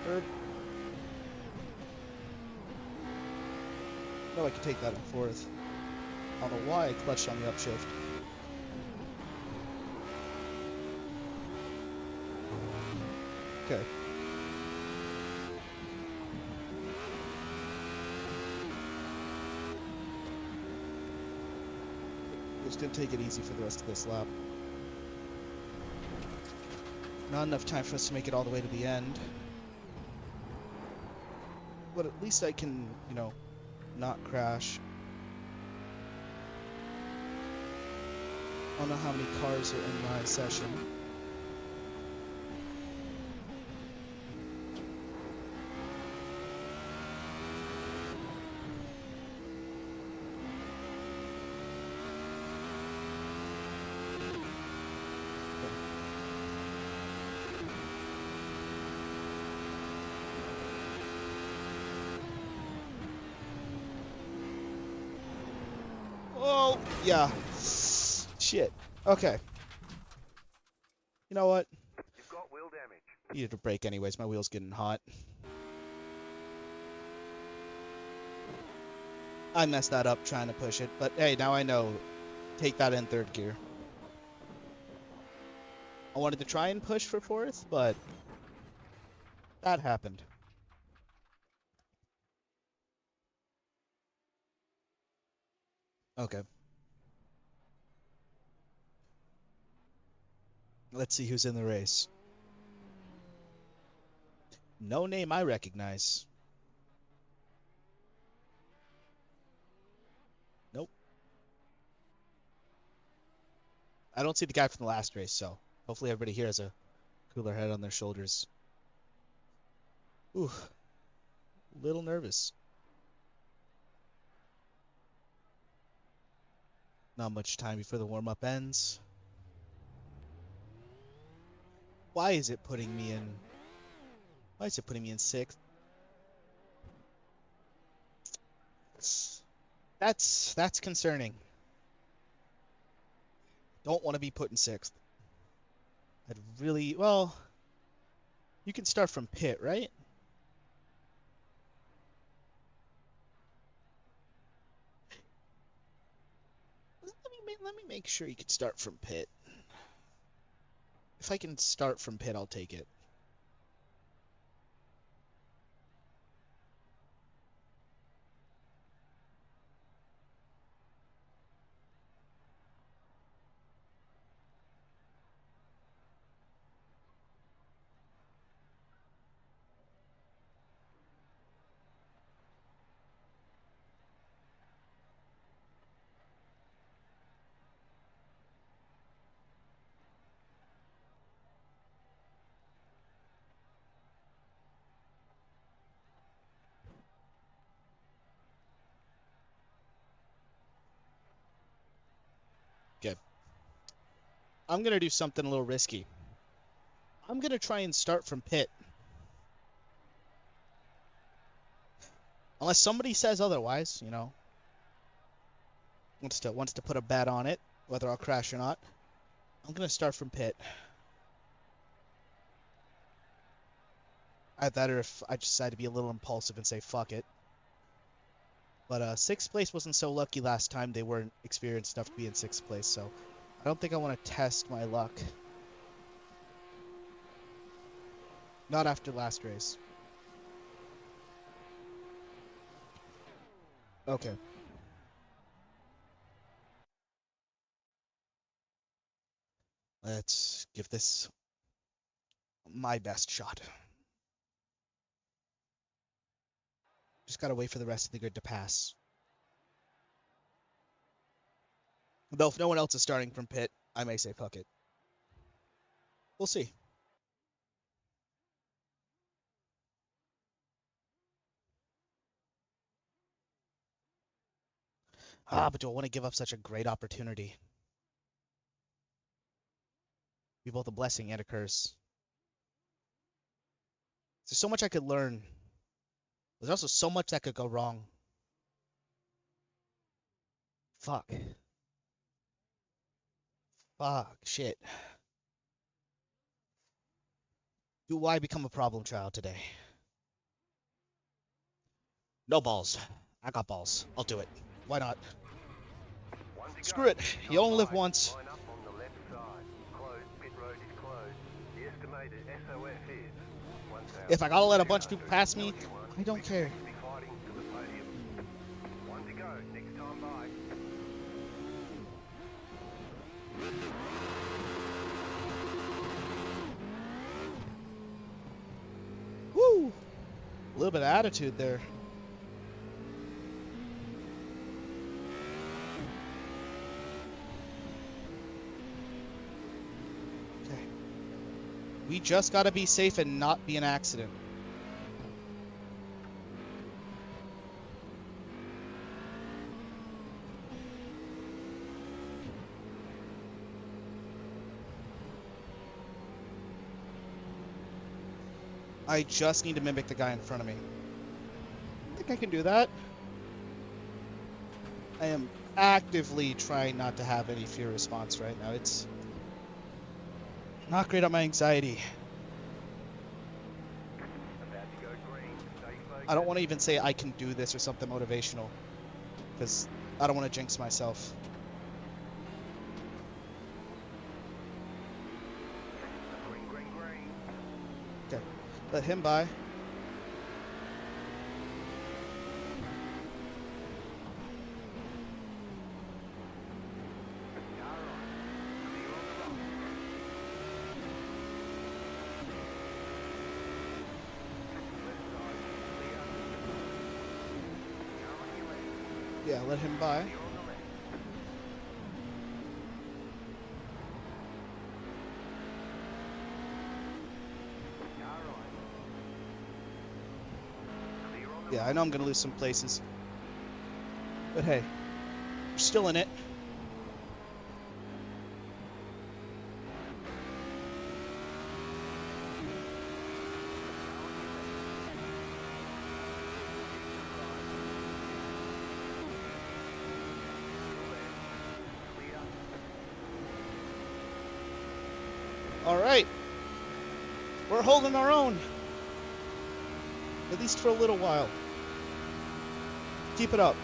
Third. No, I could take that in fourth. I don't know why I clutched on the upshift. Okay. Just gonna take it easy for the rest of this lap. Not enough time for us to make it all the way to the end. But at least I can, you know, not crash. I don't know how many cars are in my session. Oh, yeah. Shit. Okay. You know what? You've got wheel damage. Needed a break anyways. My wheel's getting hot. I messed that up trying to push it, but hey, now I know. Take that in third gear. I wanted to try and push for fourth, but that happened. Okay. Let's see who's in the race. No name I recognize. Nope. I don't see the guy from the last race, so hopefully everybody here has a cooler head on their shoulders. Ooh, little nervous. Not much time before the warm-up ends. Why is it putting me in? Why is it putting me in sixth? That's concerning. Don't want to be put in sixth. I'd really, well, you can start from pit, right? Let me make sure you can start from pit. If I can start from pit, I'll take it. Okay. I'm gonna do something a little risky. I'm gonna try and start from pit. Unless somebody says otherwise, you know. Wants to put a bet on it, whether I'll crash or not. I'm gonna start from pit. Either that or if I decide to be a little impulsive and say fuck it. But sixth place wasn't so lucky last time. They weren't experienced enough to be in sixth place, so I don't think I want to test my luck. Not after last race. Okay. Let's give this my best shot. Just gotta wait for the rest of the grid to pass. Though if no one else is starting from pit, I may say fuck it. We'll see. But do I want to give up such a great opportunity? Be both a blessing and a curse. There's so much I could learn. There's also so much that could go wrong. Fuck. Fuck. Shit. Do I become a problem child today? No balls. I got balls. I'll do it. Why not? Screw it. You only live once. Line up on the left side. Closed. Pit road is closed. The estimated SOF is 1,000. If I gotta let a bunch of people pass me, I don't care. Be fighting to the podium. One to go. Next time by. A little bit of attitude there. Okay. We just gotta be safe and not be an accident. I just need to mimic the guy in front of me. I think I can do that. I am actively trying not to have any fear response right now. It's not great on my anxiety. About to go green. Stay focused. I don't want to even say I can do this or something motivational, because I don't want to jinx myself. Green, green, green. Okay, let him by. Yeah, let him by. Yeah, I know I'm going to lose some places. But hey, we're still in it. All right. We're holding our own. At least for a little while. Keep it up.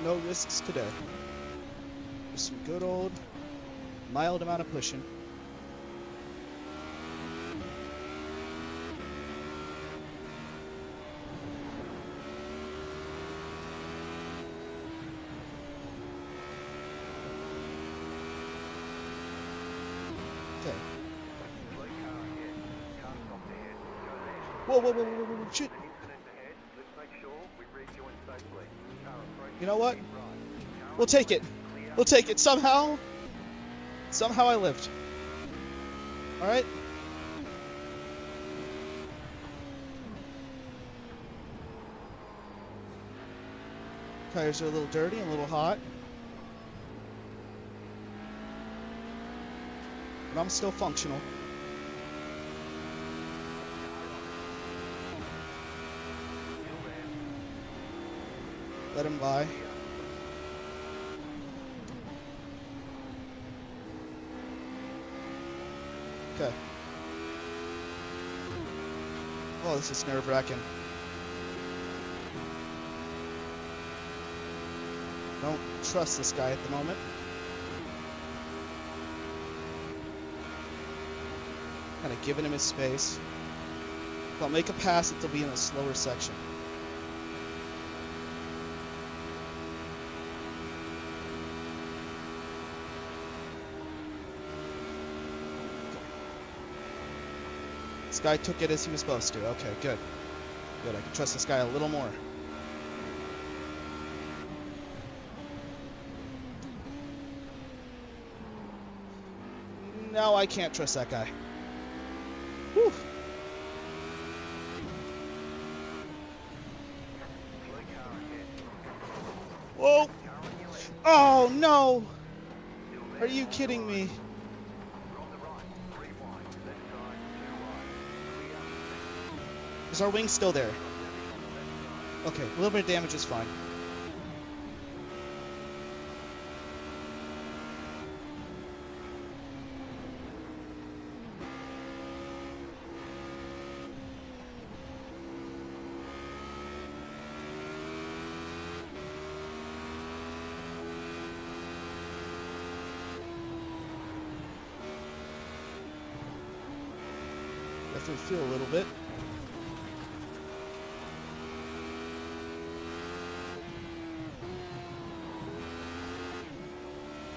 No risks today. Just some good old mild amount of pushing. Okay. Whoa, whoa, whoa, whoa, whoa, whoa, shit. You know what? We'll take it. We'll take it. Somehow I lived. Alright? Tires are a little dirty and a little hot. But I'm still functional. Let him by. Okay. Oh, this is nerve-wracking. Don't trust this guy at the moment. Kind of giving him his space. If I'll make a pass, it'll be in a slower section. This guy took it as he was supposed to. Okay, good. Good, I can trust this guy a little more. No, I can't trust that guy. Whew. Oh! Oh, no! Are you kidding me? Is our wing still there? Okay, a little bit of damage is fine. Definitely feel a little bit.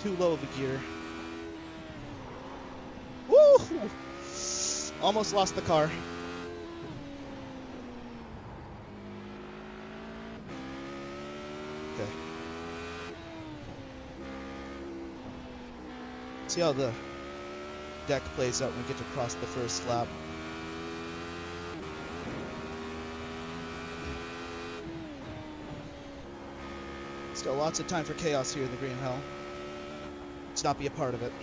Too low of a gear. Woo! Almost lost the car. Okay. See how the deck plays out when we get to cross the first lap. Still lots of time for chaos here in the Green Hell. Let's not be a part of it.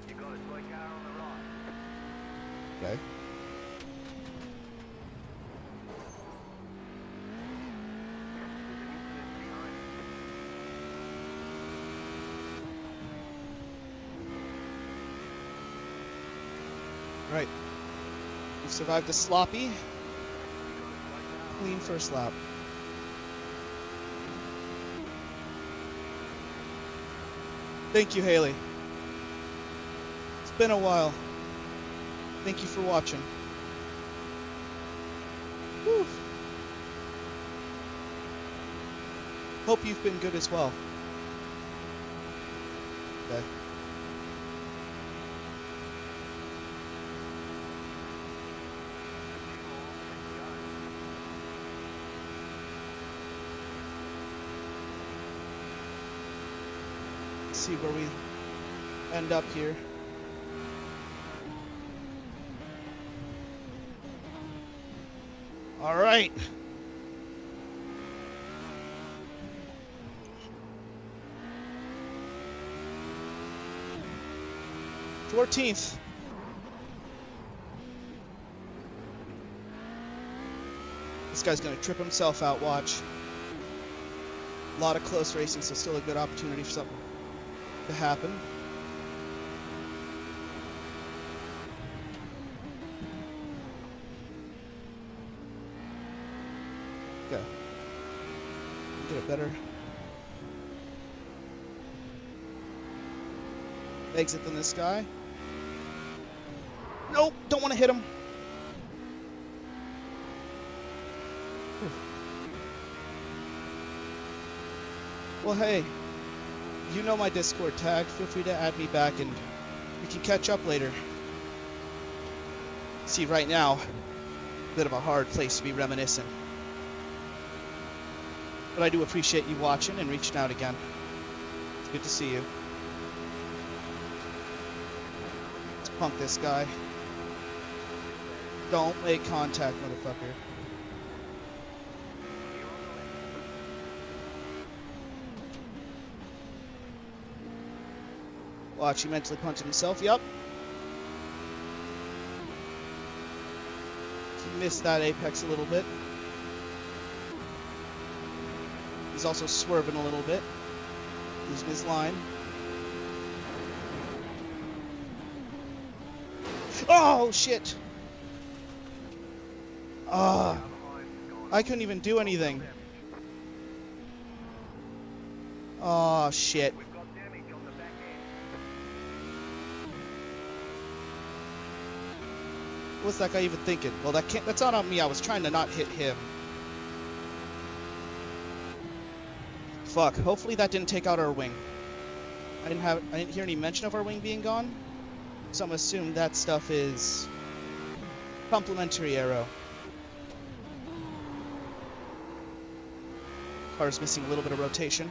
You got a toy car on the right. Okay. Right. We've survived the sloppy, clean first lap. Thank you, Haley. It's been a while. Thank you for watching. Whew. Hope you've been good as well. Okay. See where we end up here. All right. $14th. This guy's gonna trip himself out, watch. A lot of close racing, so still a good opportunity for something to happen. Okay. Get a better exit than this guy. Nope, don't want to hit him. Whew. Well, hey. You know my Discord tag. Feel free to add me back and we can catch up later. See, right now, a bit of a hard place to be reminiscing. But I do appreciate you watching and reaching out again. It's good to see you. Let's punk this guy. Don't make contact, motherfucker. Watch, he mentally punching himself. Yup. He missed that apex a little bit. He's also swerving a little bit. Losing his line. Oh, shit! Ah, I couldn't even do anything. Oh, shit. What's that guy even thinking? Well, that's not on me. I was trying to not hit him. Fuck. Hopefully that didn't take out our wing. I didn't hear any mention of our wing being gone. So I'm gonna assume that stuff is complementary arrow. Car's missing a little bit of rotation.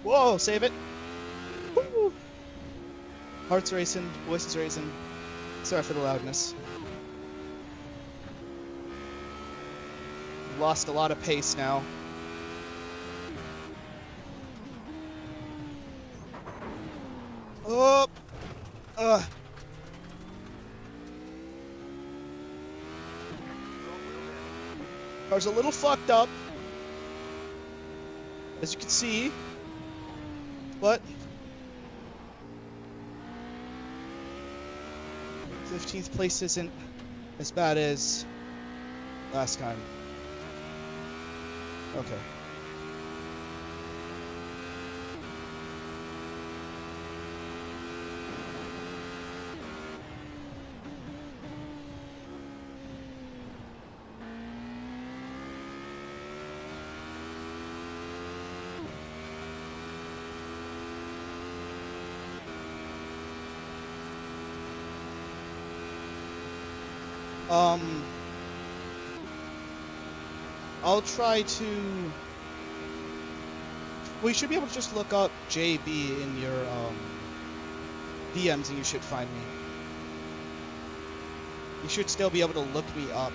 Whoa, save it. Woo. Heart's racing, voices racing. Sorry for the loudness. Lost a lot of pace now. Oh! Car's a little fucked up, as you can see, but 15th place isn't as bad as last time. Okay. I'll try to... Well, you should be able to just look up JB in your, DMs and you should find me. You should still be able to look me up.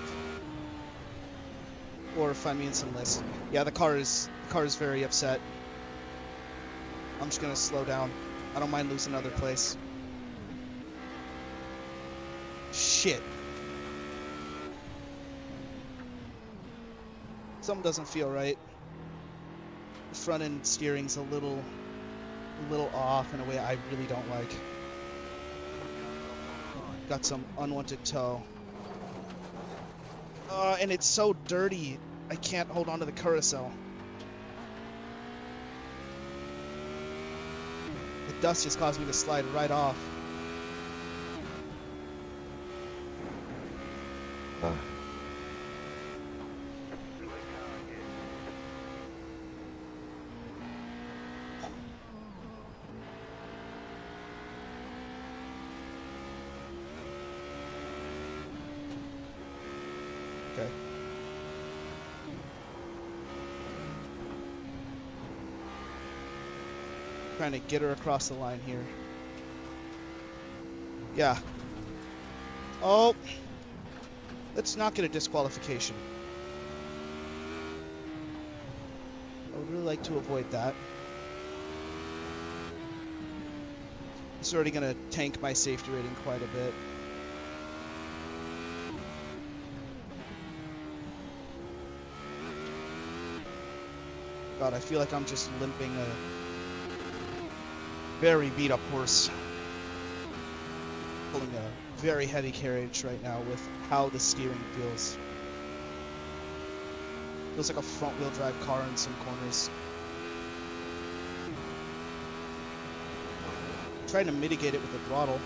Or find me in some list. Yeah, the car is very upset. I'm just gonna slow down. I don't mind losing another place. Shit. Something doesn't feel right. The front end steering's a little off in a way I really don't like. Got some unwanted toe. And it's so dirty, I can't hold on to the carousel. The dust just caused me to slide right off. Okay. Trying to get her across the line here. Yeah. Oh. Let's not get a disqualification. I would really like to avoid that. It's already going to tank my safety rating quite a bit. God, I feel like I'm just limping a very beat up horse. Pulling a very heavy carriage right now with how the steering feels. Feels like a front wheel drive car in some corners. Trying to mitigate it with the throttle.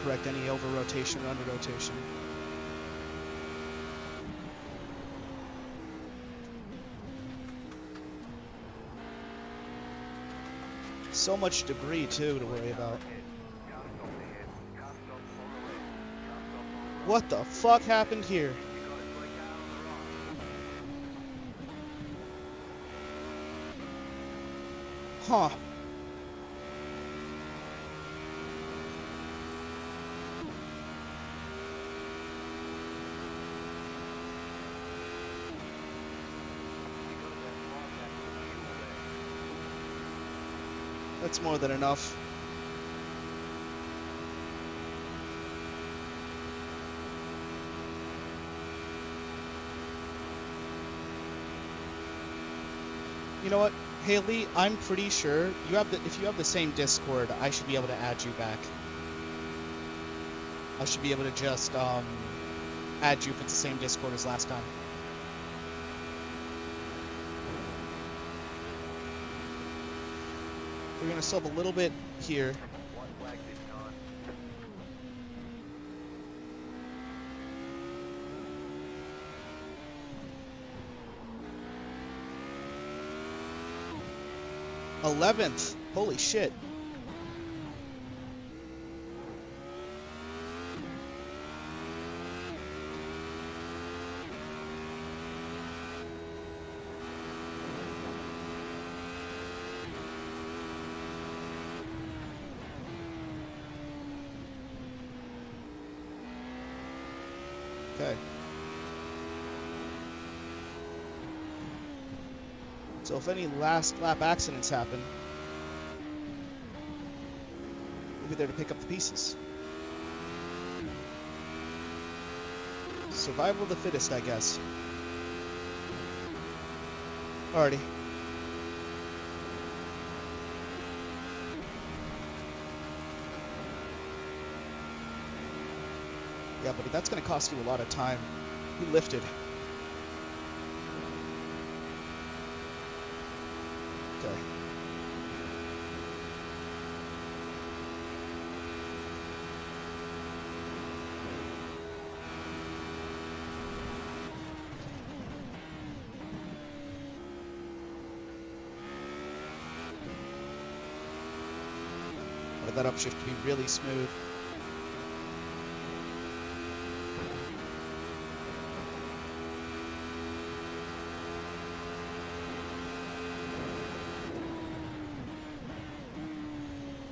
Correct any over rotation or under rotation. So much debris too to worry about. What the fuck happened here? Huh. That's more than enough. You know what, Haley? I'm pretty sure you have if you have the same Discord, I should be able to add you back. I should be able to just add you if it's the same Discord as last time. We're gonna sub a little bit here. White flag this time. 11th. Holy shit. So if any last lap accidents happen, we'll be there to pick up the pieces. Survival of the fittest, I guess. Alrighty. Yeah, buddy, that's going to cost you a lot of time. You lifted. Okay. Wanted that upshift to be really smooth.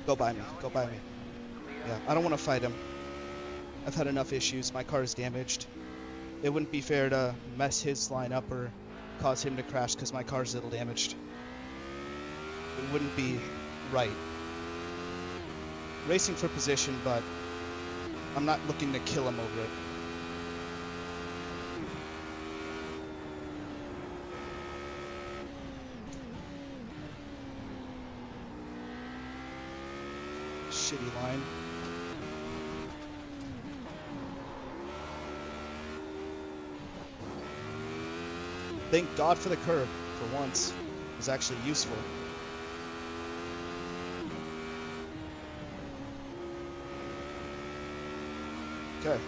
Go by me. Go by me. Yeah, I don't want to fight him. I've had enough issues. My car is damaged. It wouldn't be fair to mess his line up or cause him to crash because my car's a little damaged. It wouldn't be right. Racing for position, but I'm not looking to kill him over it. Shitty line. Thank God for the curb, for once. It was actually useful. Okay.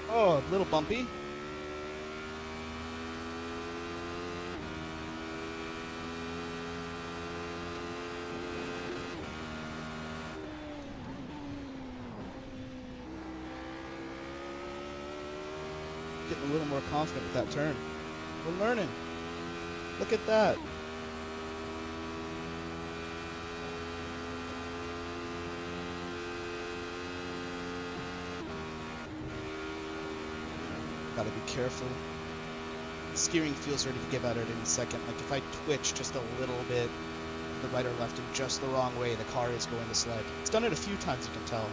Oh, a little bumpy. Getting a little more confident with that turn. We're learning. Look at that. Gotta be careful. The steering feels ready to give out at any second. Like if I twitch just a little bit to the right or left in just the wrong way, the car is going to slide. It's done it a few times, you can tell.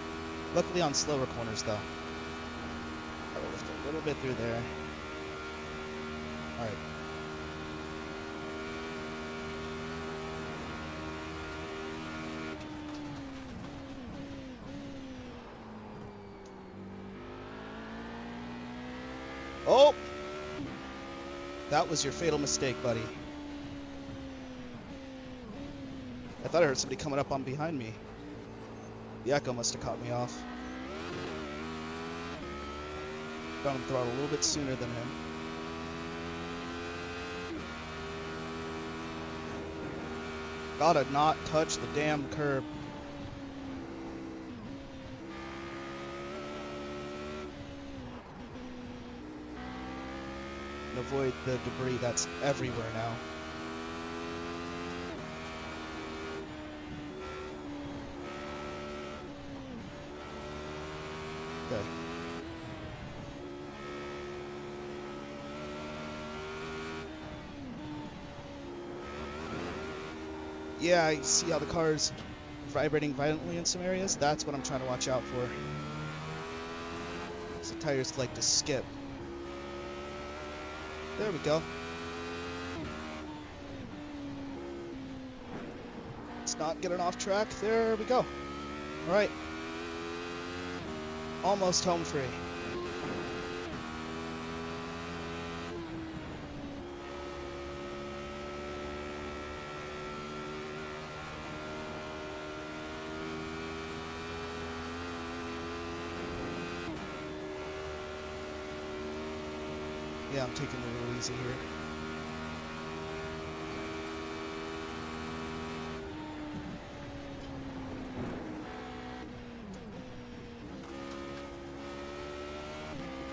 Luckily on slower corners though. I'll lift a little bit through there. Alright. Oh! That was your fatal mistake, buddy. I thought I heard somebody coming up on behind me. The echo must have caught me off. Found him throttle a little bit sooner than him. Gotta not touch the damn curb. And avoid the debris that's everywhere now. Okay. Yeah, I see how the car's vibrating violently in some areas. That's what I'm trying to watch out for. So tires like to skip. There we go. Let's not get it off track. There we go. All right. Almost home free. Yeah, I'm taking it a little easy here.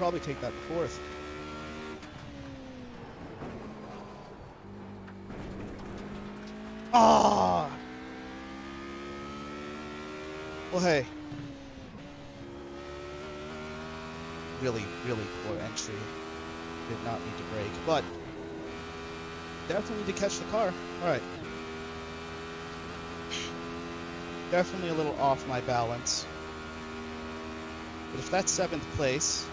probably take that fourth. Ah! Well, hey. Really, really poor entry. Did not need to brake, but definitely need to catch the car. Alright. Definitely a little off my balance. But if that's 7th place,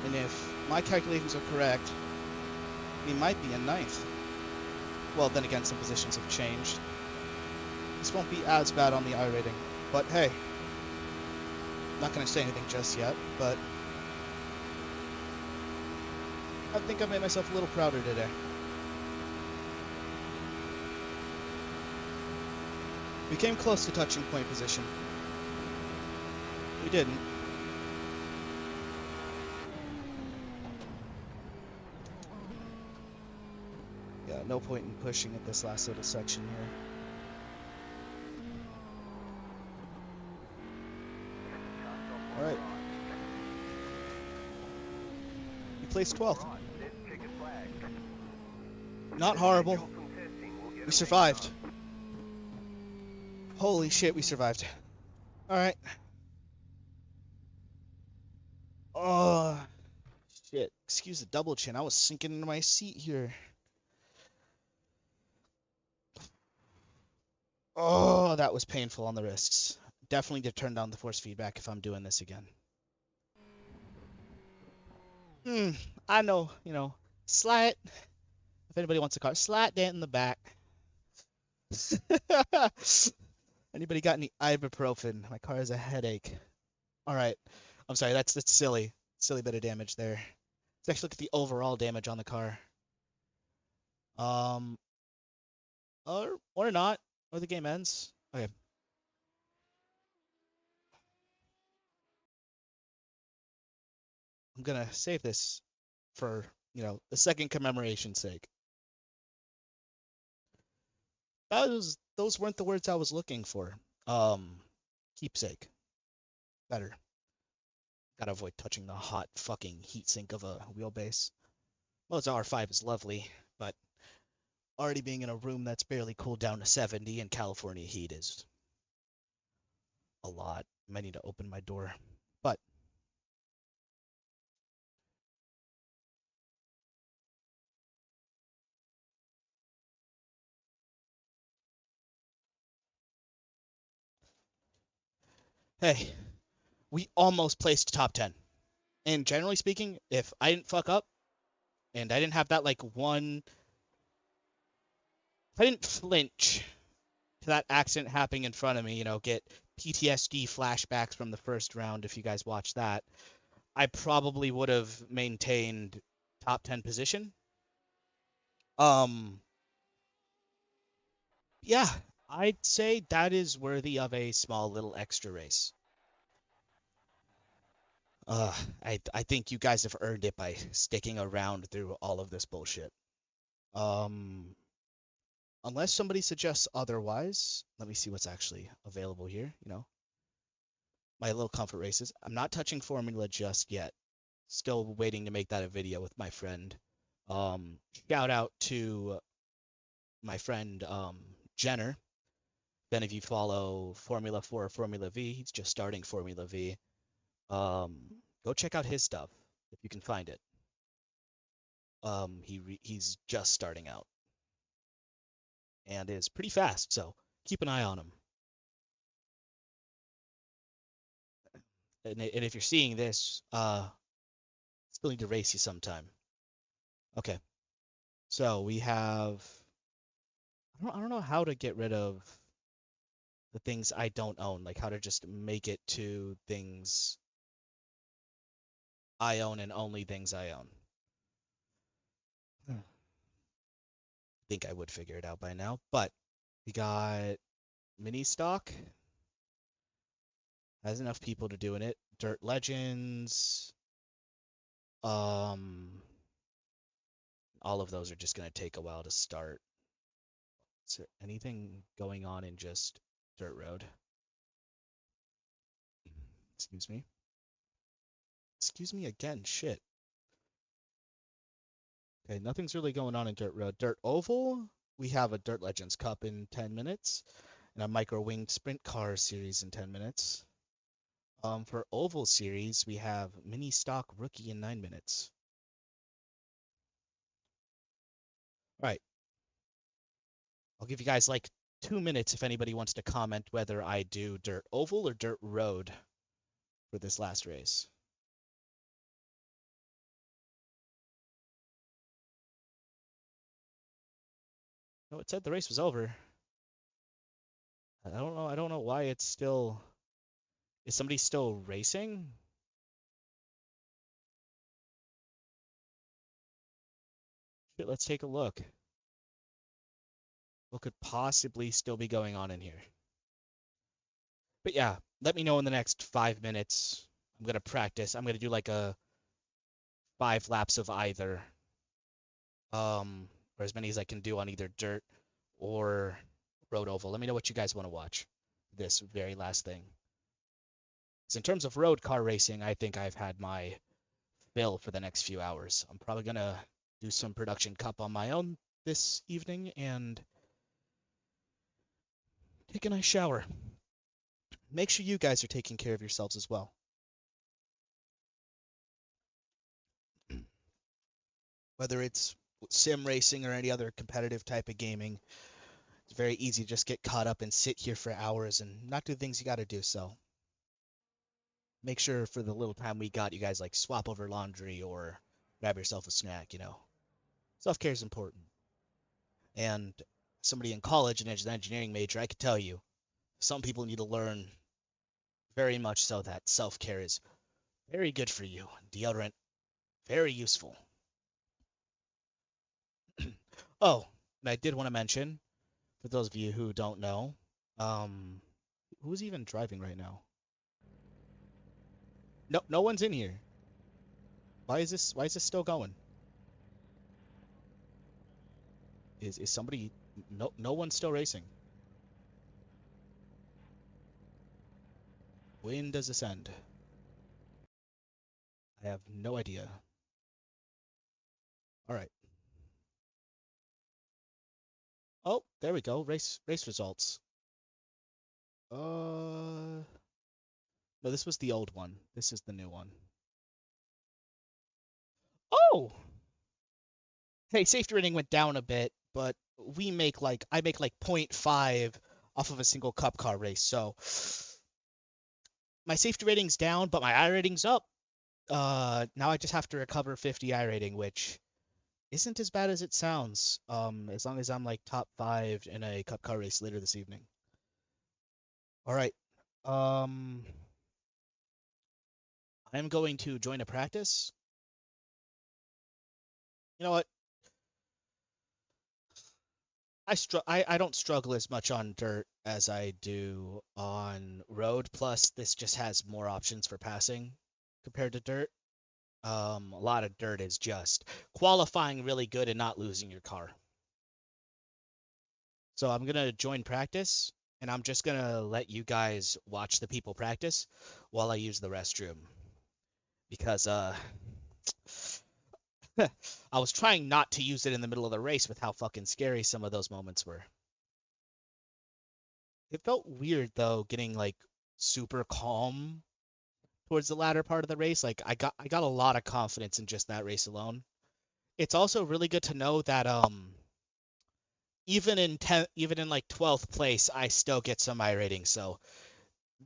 and if my calculations are correct, we might be in 9th. Well, then again, some positions have changed. This won't be as bad on the I rating. But hey, not going to say anything just yet, but I think I made myself a little prouder today. We came close to touching point position. We didn't. Yeah, no point in pushing at this last little section here. Alright. We placed 12th. Not horrible. We survived. Holy shit, we survived. Alright. Oh, shit. Excuse the double chin. I was sinking into my seat here. Oh, that was painful on the wrists. Definitely to turn down the force feedback if I'm doing this again. I know, slight. If anybody wants a car, slight dent in the back. Anybody got any ibuprofen? My car has a headache. All right. I'm sorry. That's silly. Silly bit of damage there. Let's actually look at the overall damage on the car. Um, or not, or the game ends. Okay. I'm gonna save this for, the second commemoration's sake. Those weren't the words I was looking for. Keepsake. Better. Gotta avoid touching the hot fucking heatsink of a wheelbase. Well, its R5 is lovely, but already being in a room that's barely cooled down to 70 in California heat is a lot. I might need to open my door. But hey, we almost placed top 10. And generally speaking, if I didn't fuck up and I didn't have that if I didn't flinch to that accident happening in front of me, get PTSD flashbacks from the first round if you guys watched that, I probably would have maintained top 10 position. Yeah, I'd say that is worthy of a small little extra race. I think you guys have earned it by sticking around through all of this bullshit. Um, unless somebody suggests otherwise, let me see what's actually available here. My little comfort races. I'm not touching Formula just yet. Still waiting to make that a video with my friend. Shout out to my friend Jenner. Then if you follow Formula 4 or Formula V, he's just starting Formula V. Go check out his stuff if you can find it. He's just starting out and is pretty fast, so keep an eye on him. And if you're seeing this, still need to race you sometime. Okay, so we have. I don't know how to get rid of the things I don't own, like how to just make it to things I own and only things I own. I think I would figure it out by now, but we got mini stock. Has enough people to doing it. Dirt Legends. Um, all of those are just gonna take a while to start. Is there anything going on in just Dirt Road? Excuse me. Excuse me again, shit. Okay, nothing's really going on in Dirt Road. Dirt Oval, we have a Dirt Legends Cup in 10 minutes, and a Micro Winged Sprint Car Series in 10 minutes. For Oval Series, we have Mini Stock Rookie in 9 minutes. All right, I'll give you guys like 2 minutes if anybody wants to comment whether I do Dirt Oval or Dirt Road for this last race. No, it said the race was over. I don't know why it's still. Is somebody still racing? Shit, let's take a look. What could possibly still be going on in here? But yeah, let me know in the next 5 minutes. I'm gonna practice. I'm gonna do like a 5 laps of either, or as many as I can do on either dirt or road oval. Let me know what you guys want to watch. This very last thing. So in terms of road car racing, I think I've had my fill for the next few hours. I'm probably gonna do some production cup on my own this evening and take a nice shower. Make sure you guys are taking care of yourselves as well. Whether it's sim racing or any other competitive type of gaming, it's very easy to just get caught up and sit here for hours and not do things you got to do. So make sure for the little time we got, you guys like swap over laundry or grab yourself a snack. Self care is important. And somebody in college and as an engineering major, I could tell you, some people need to learn very much so that self care is very good for you. Deodorant, very useful. Oh, and I did want to mention, for those of you who don't know, um, who's even driving right now? No, no one's in here. Why is this still going? Is somebody no one's still racing. When does this end? I have no idea. All right. Oh, there we go. Race results. No, this was the old one. This is the new one. Oh! Hey, safety rating went down a bit, but I make like .5 off of a single cup car race. So my safety rating's down, but my I rating's up. Now I just have to recover 50 I rating, which isn't as bad as it sounds. As long as I'm like top 5 in a cup car race later this evening. All right. Um, I'm going to join a practice. You know what? I don't struggle as much on dirt as I do on road. Plus, this just has more options for passing compared to dirt. A lot of dirt is just qualifying really good and not losing your car. So I'm gonna join practice, and I'm just gonna let you guys watch the people practice while I use the restroom because I was trying not to use it in the middle of the race with how fucking scary some of those moments were. It felt weird though, getting like super calm towards the latter part of the race. Like I got a lot of confidence in just that race alone. It's also really good to know that even in like 12th place, I still get some I rating. So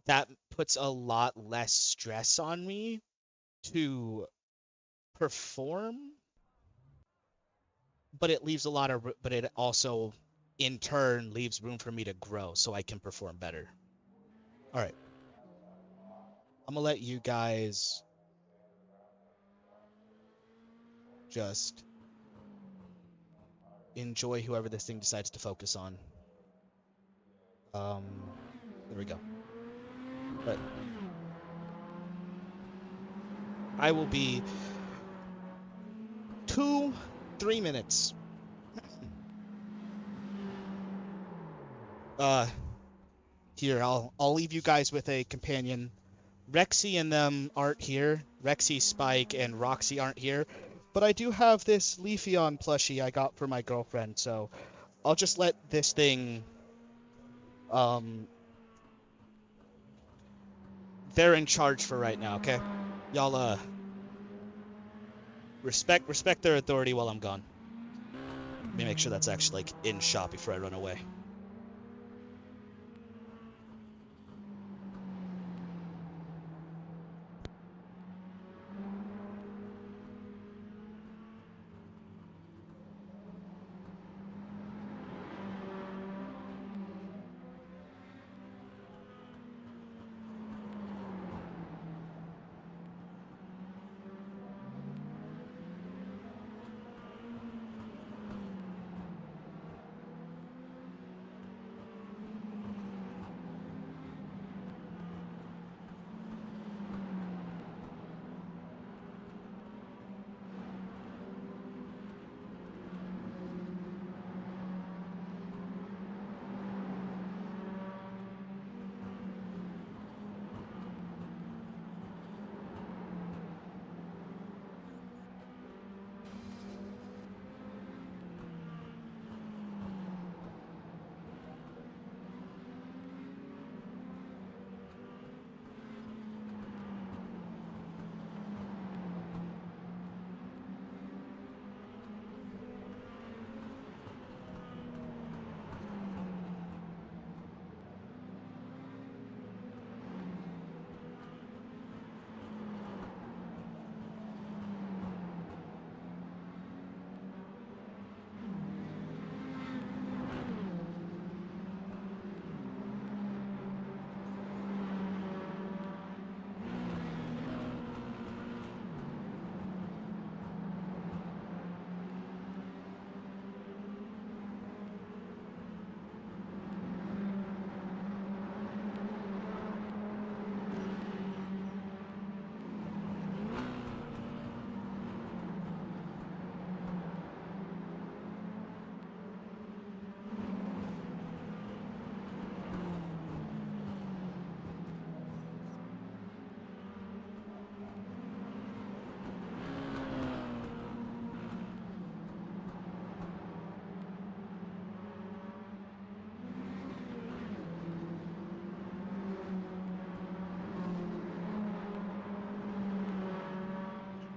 that puts a lot less stress on me to perform, but but it also in turn leaves room for me to grow so I can perform better. All right. I'm gonna let you guys just enjoy whoever this thing decides to focus on. Um, there we go. But I will be 3 minutes. Uh, Here I'll leave you guys with a companion Rexy and them aren't here. Rexy, Spike, and Roxy aren't here. But I do have this Leafeon plushie I got for my girlfriend, so I'll just let this thing, um, they're in charge for right now, okay? Y'all, respect their authority while I'm gone. Let me make sure that's actually, like, in shot before I run away.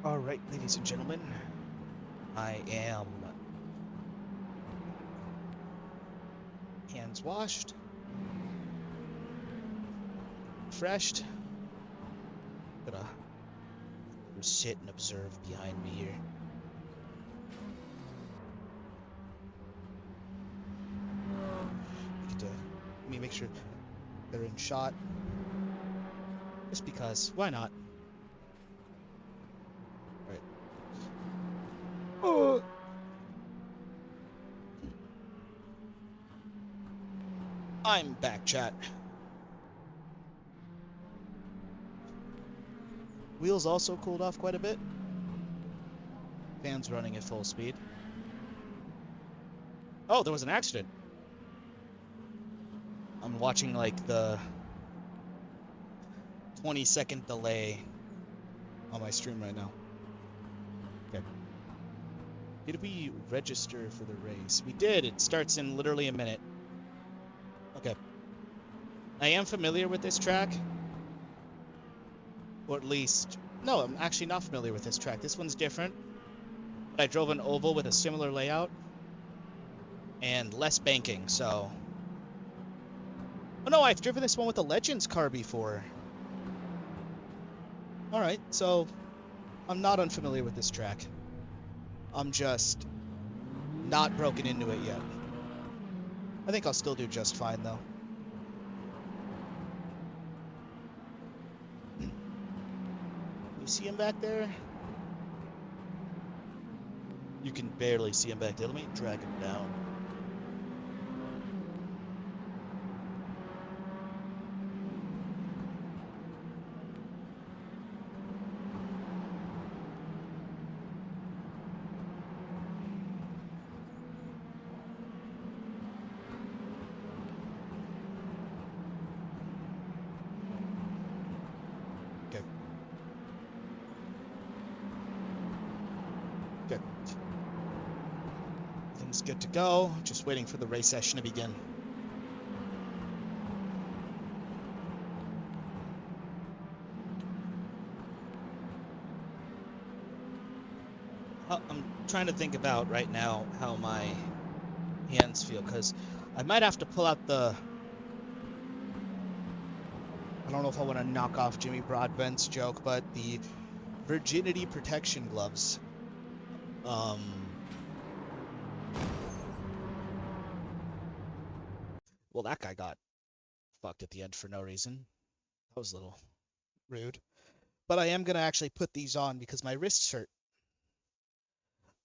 All right, ladies and gentlemen, I am hands washed, refreshed. Gonna sit and observe behind me here. Let me make sure they're in shot. Just because, why not? Alright. Oh! I'm back, chat. Wheels also cooled off quite a bit. Fans running at full speed. Oh, there was an accident. I'm watching like the 20-second delay on my stream right now. Okay. Did we register for the race? We did. It starts in literally a minute. Okay. I am familiar with this track. Or at least... No, I'm actually not familiar with this track. This one's different. But I drove an oval with a similar layout. And less banking, so... Oh no, I've driven this one with a Legends car before. Alright, so... I'm not unfamiliar with this track. I'm just... not broken into it yet. I think I'll still do just fine, though. You see him back there? You can barely see him back there. Let me drag him down. Good. Everything's good to go. Just waiting for the race session to begin. I'm trying to think about right now how my hands feel, because I might have to pull out the... I don't know if I want to knock off Jimmy Broadbent's joke, but the virginity protection gloves. Well, that guy got fucked at the end for no reason. That was a little rude. But I am going to actually put these on because my wrists hurt.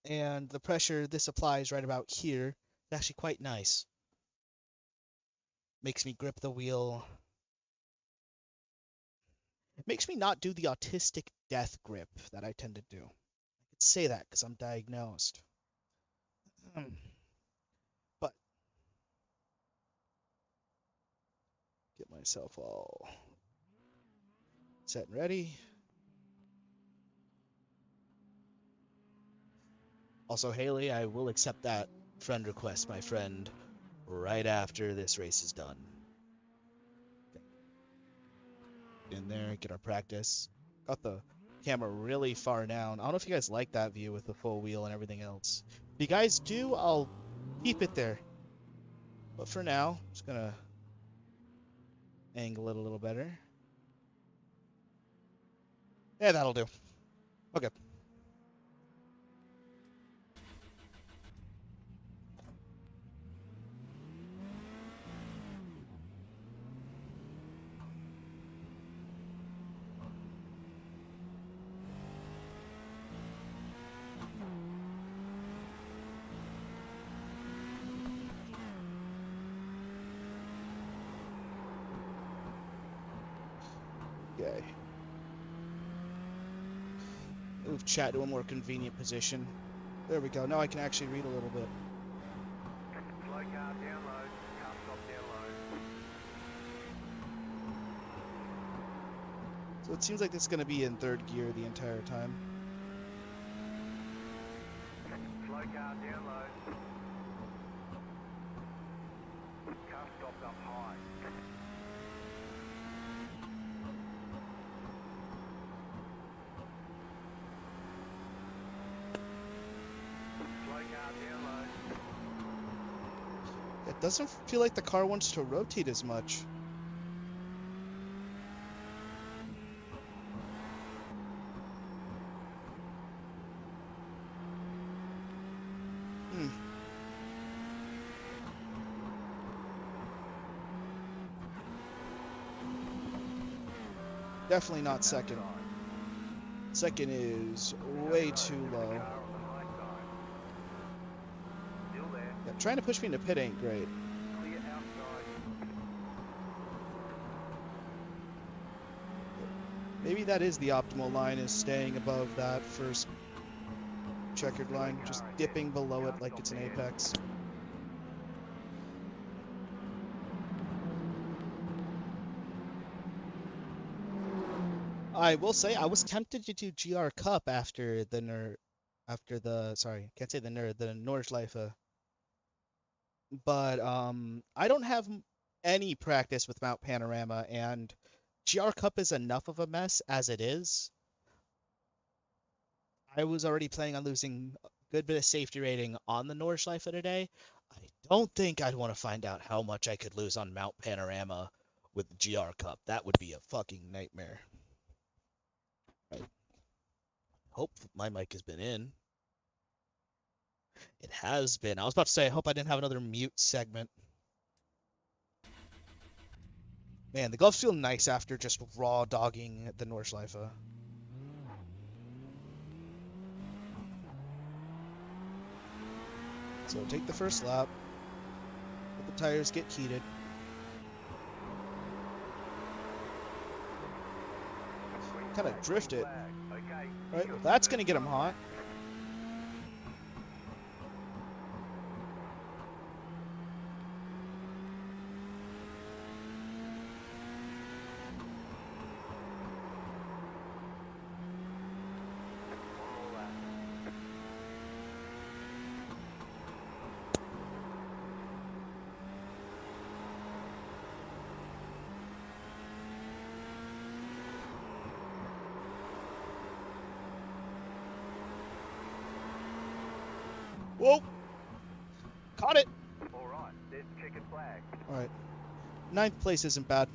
And the pressure this applies right about here is actually quite nice. Makes me grip the wheel. It makes me not do the autistic death grip that I tend to do. I could say that because I'm diagnosed. But get myself all set and ready. Also, Haley, I will accept that friend request, my friend, right after this race is done. In there, get our practice. Got the camera really far down. I don't know if you guys like that view with the full wheel and everything else. If you guys do, I'll keep it there. But for now, I'm just gonna angle it a little better. Yeah, that'll do. Okay. Okay. Move chat to a more convenient position. There we go. Now I can actually read a little bit. Slow car down low, car stop down low. So it seems like it's going to be in third gear the entire time. Slow car down low. Car stopped up high. Slow car down low. It doesn't feel like the car wants to rotate as much. Definitely not second. Second is way too low. Yeah, trying to push me into pit ain't great. Clear outside. Maybe that is the optimal line, is staying above that first checkered line, just dipping below it like it's an apex. I will say I was tempted to do GR Cup after the Nordschleife. But I don't have any practice with Mount Panorama, and GR Cup is enough of a mess as it is. I was already planning on losing a good bit of safety rating on the Nordschleife today. I don't think I'd want to find out how much I could lose on Mount Panorama with the GR Cup. That would be a fucking nightmare. I hope my mic has been in. It has been. I was about to say, I hope I didn't have another mute segment. Man, the gloves feel nice after just raw dogging the Nordschleife. So take the first lap. Let the tires get heated. Kind of drift it. Right, well, that's going to get them hot. Whoa! Caught it! Alright, there's the checkered flag. Alright. 9th place isn't bad.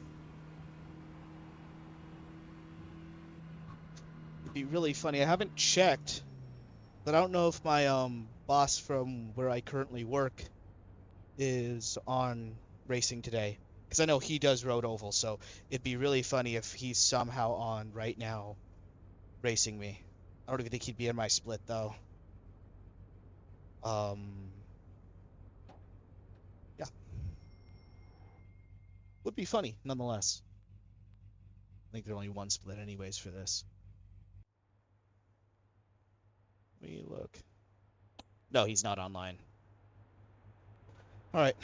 It'd be really funny. I haven't checked, but I don't know if my boss from where I currently work is on racing today. Because I know he does road oval, so it'd be really funny if he's somehow on right now racing me. I don't even think he'd be in my split though. Um, yeah, would be funny nonetheless. I think there's only one split anyways for this. Let me look. No, he's not online. All right.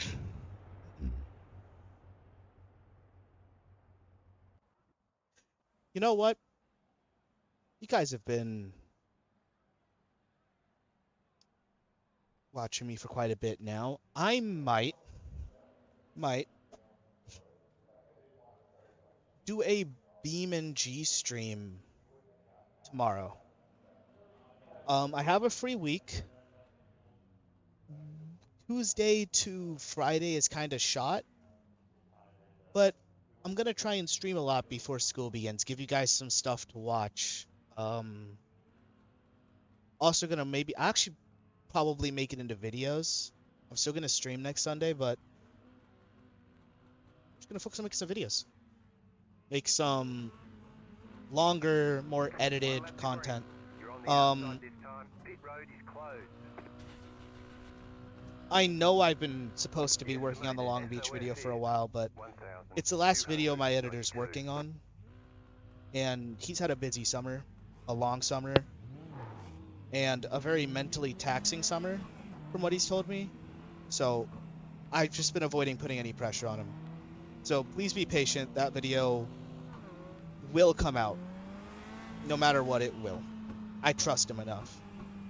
You know what? You guys have been watching me for quite a bit now. I might do a Beam and G stream tomorrow. I have a free week. Tuesday to Friday is kind of shot, but I'm gonna try and stream a lot before school begins. Give you guys some stuff to watch. Also gonna maybe actually probably make it into videos. I'm still gonna stream next Sunday, but I'm just gonna focus on making some videos. Make some longer, more edited content. You're on the outside this time. Pit road is closed. I know I've been supposed to be working on the Long Beach video for a while, but it's the last video my editor's working on, and he's had a busy summer, a long summer, and a very mentally taxing summer, from what he's told me. So I've just been avoiding putting any pressure on him. So please be patient. That video will come out, no matter what. It will. I trust him enough.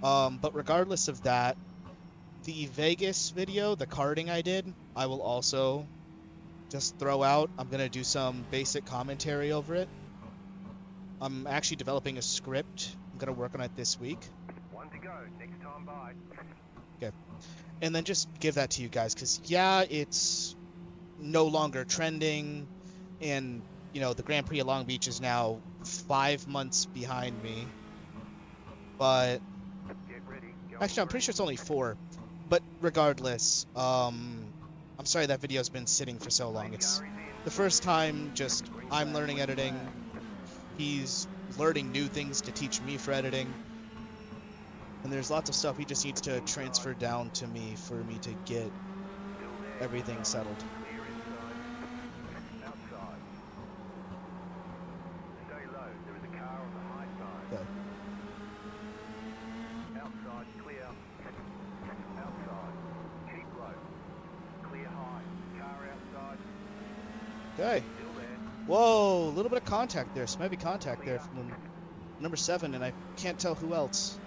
But regardless of that, the Vegas video, the karting I did, I will also just throw out. I'm going to do some basic commentary over it. I'm actually developing a script. I'm going to work on it this week. One to go. Next time by. Okay. And then just give that to you guys, because, yeah, it's no longer trending, and, you know, the Grand Prix of Long Beach is now 5 months behind me. But, Get ready. actually, I'm pretty sure it's only 4. But regardless, I'm sorry that video's been sitting for so long. It's the first time just I'm learning editing. He's learning new things to teach me for editing. And there's lots of stuff he just needs to transfer down to me for me to get everything settled. Clear inside. Outside. Stay low. There is a car on the high side. Okay. Outside. Clear. Outside. Keep low. Clear high. Car outside. Okay. Still there. Whoa, a little bit of contact there. Some heavy contact there from number 7, and I can't tell who else.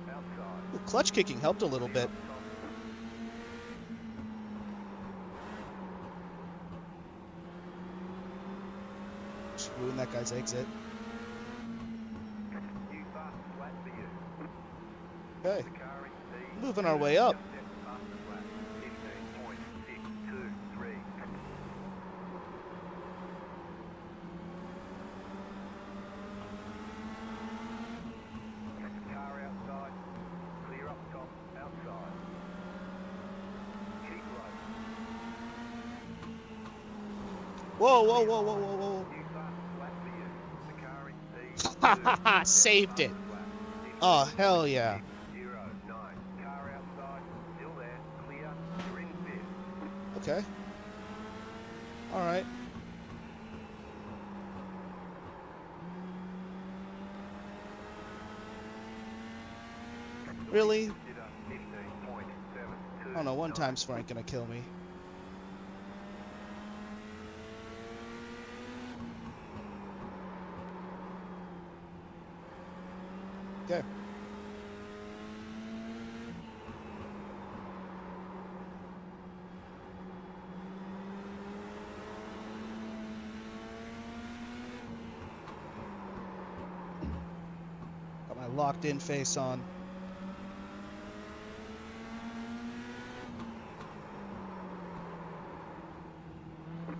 Outside. Ooh, clutch kicking helped a little bit. Just ruined that guy's exit. New fast flat for you. Okay. The car in speed. Moving our way up. Just set faster flat. 15.623. Car outside. Clear up top. Outside. Keep low. Whoa, whoa, whoa, whoa, whoa, whoa. New fast flat for you. The car in speed. Ha ha ha, saved it. Oh, hell yeah. 0, 9. Car outside. Still there. Clear. You're in fifth. Okay. Alright. Really? Consider 15.72. I don't know, one time's Frank gonna kill me. Okay. locked in face on.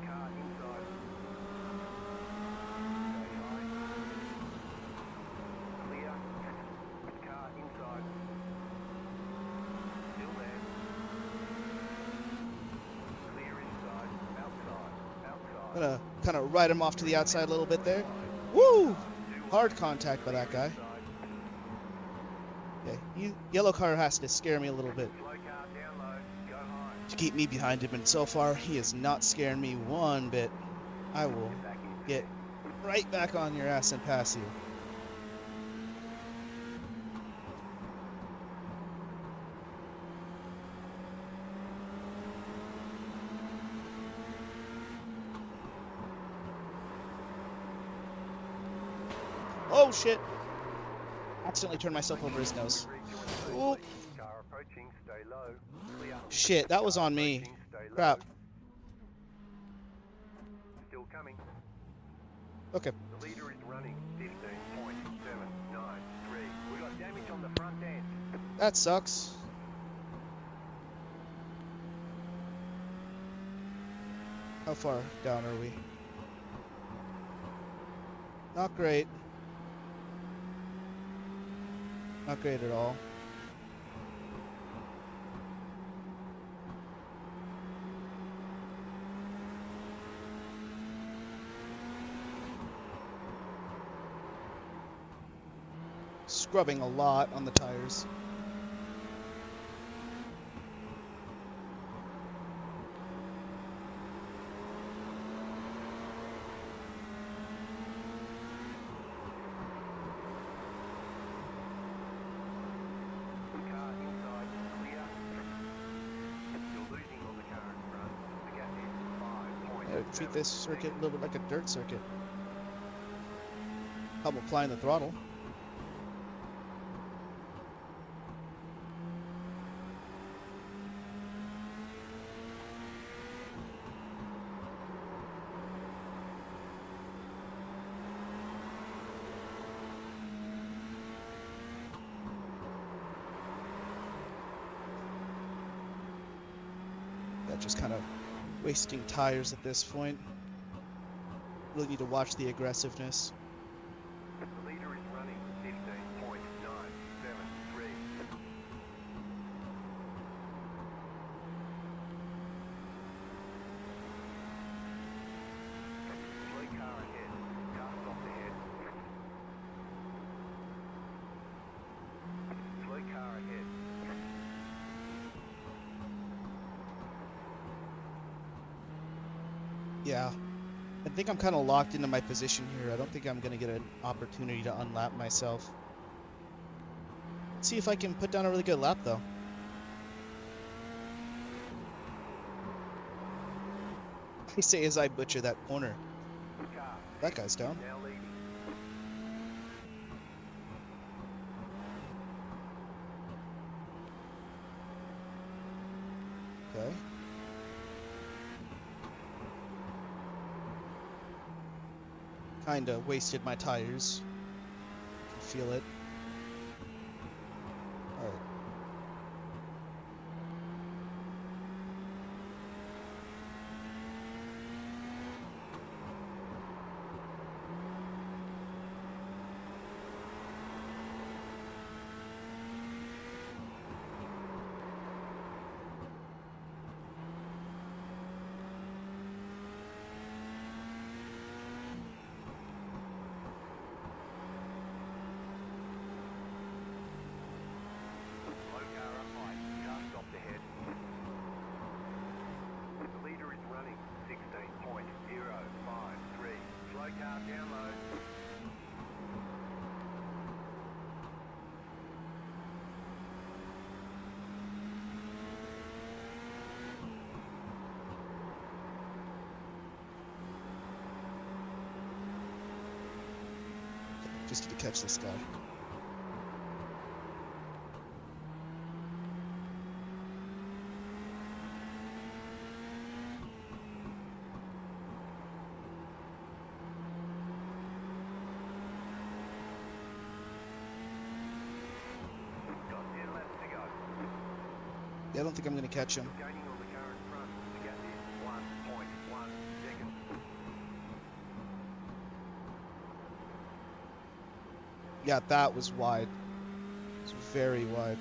Car inside. Stay high. Clear. Car inside. Still there. Clear inside. Outside. I'm gonna kind of ride him off to the outside a little bit there. Woo! Hard contact by that guy. Okay, yellow car has to scare me a little bit Slow car down low. Go high. to keep me behind him, and so far he is not scaring me one bit. I will Back in. get right back on your ass and pass you. Oh shit! Accidentally turned myself over his nose. Ooh. Car approaching. Stay low. Clear. Shit, that was on me. Approaching, stay low. Crap. Still coming. Okay. The leader is running 15.793. We got damage on the front end. That sucks. How far down are we? Not great. Not great at all. Scrubbing a lot on the tires. Car inside. Clear. You're losing on the car in front. The gap is 5.7. Treat this circuit a little bit like a dirt circuit. I'm applying the throttle. Just kind of wasting tires at this point. Really need to watch the aggressiveness. The leader is running 15.973. Slow car ahead. Car stopped ahead. Slow car ahead. Yeah, I think I'm kind of locked into my position here. I don't think I'm going to get an opportunity to unlap myself. Let's see if I can put down a really good lap, though. I say as I butcher that corner. Car That guy's down. now leading. Okay. Kinda wasted my tires. Can feel it. Alright. Slow car up high. Car stopped ahead. The leader is running 16.053. Slow car down low. Just need to catch this guy. Yeah, I don't think I'm going to catch him. You're gaining on the car in front. The gap is 1.1 seconds. Yeah, that was wide. It's very wide.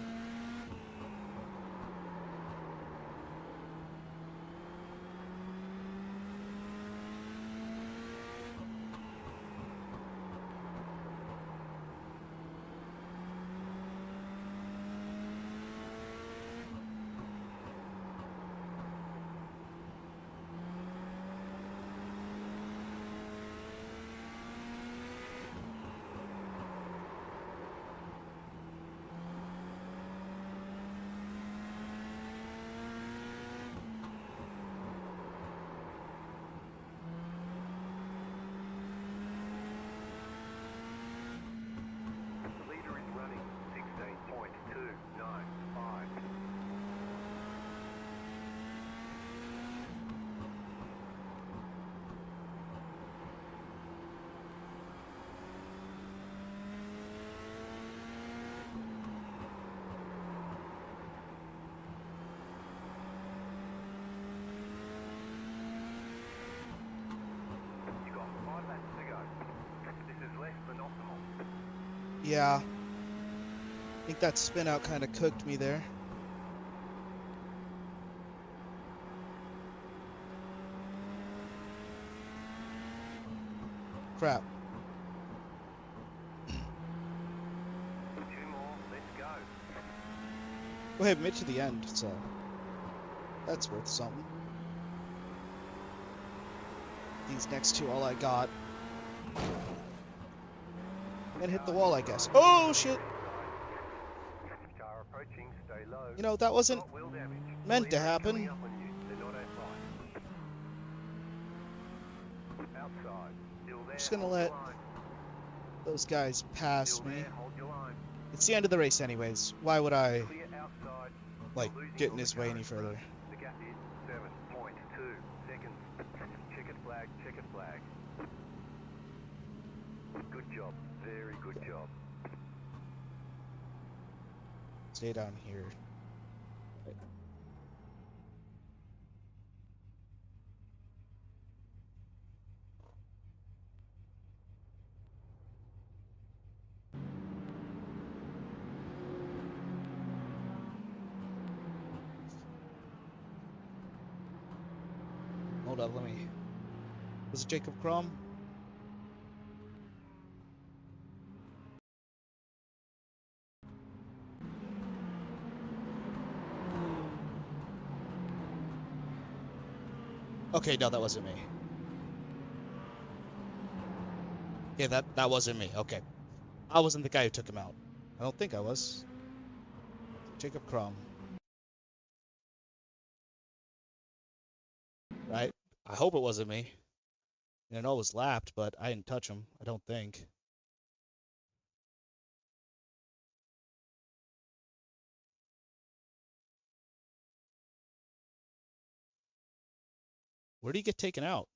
The leader is running 16.295. You got 5 laps to go. This is less than optimal. Yeah. I think that spin out kind of cooked me there. Crap. 2 more, let's go. Well, hey, made it to the end, so that's worth something. These next two, all I got. And hit the wall, I guess. Oh, shit! Car approaching, stay low. You know, that wasn't Got wheel damage. meant to Leader is coming happen. up on you. They're not outside. Outside. Still there. Just gonna hold let your line. those guys pass Still me. there, hold your line. It's the end of the race anyways. Why would I, Clear outside. like, You're losing get in on the his way car any in front. further? The gap is 7.2 seconds. Checkered flag, checkered flag. Good job. Very good job. Stay down here. Hold up, let me... Was it Jacob Crom? Okay, no, that wasn't me. Yeah, that wasn't me. Okay. I wasn't the guy who took him out. I don't think I was. Jacob Crom. Right? I hope it wasn't me. I know it was lapped, but I didn't touch him. I don't think. Where did he get taken out?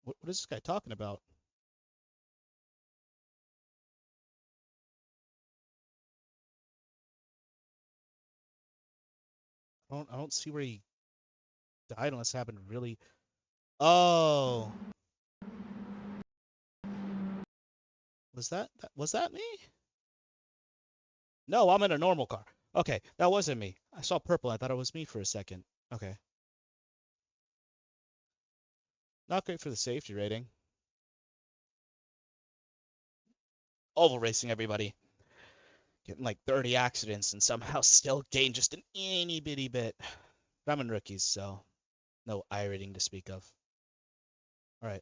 What is this guy talking about? I don't see where he died unless it happened really. Oh, was that me? No, I'm in a normal car. Okay, that wasn't me. I saw purple. I thought it was me for a second. Okay. Not great for the safety rating. Oval racing, everybody. Getting like 30 accidents and somehow still gain just an itty bitty bit. But I'm in rookies, so no I rating to speak of. All right.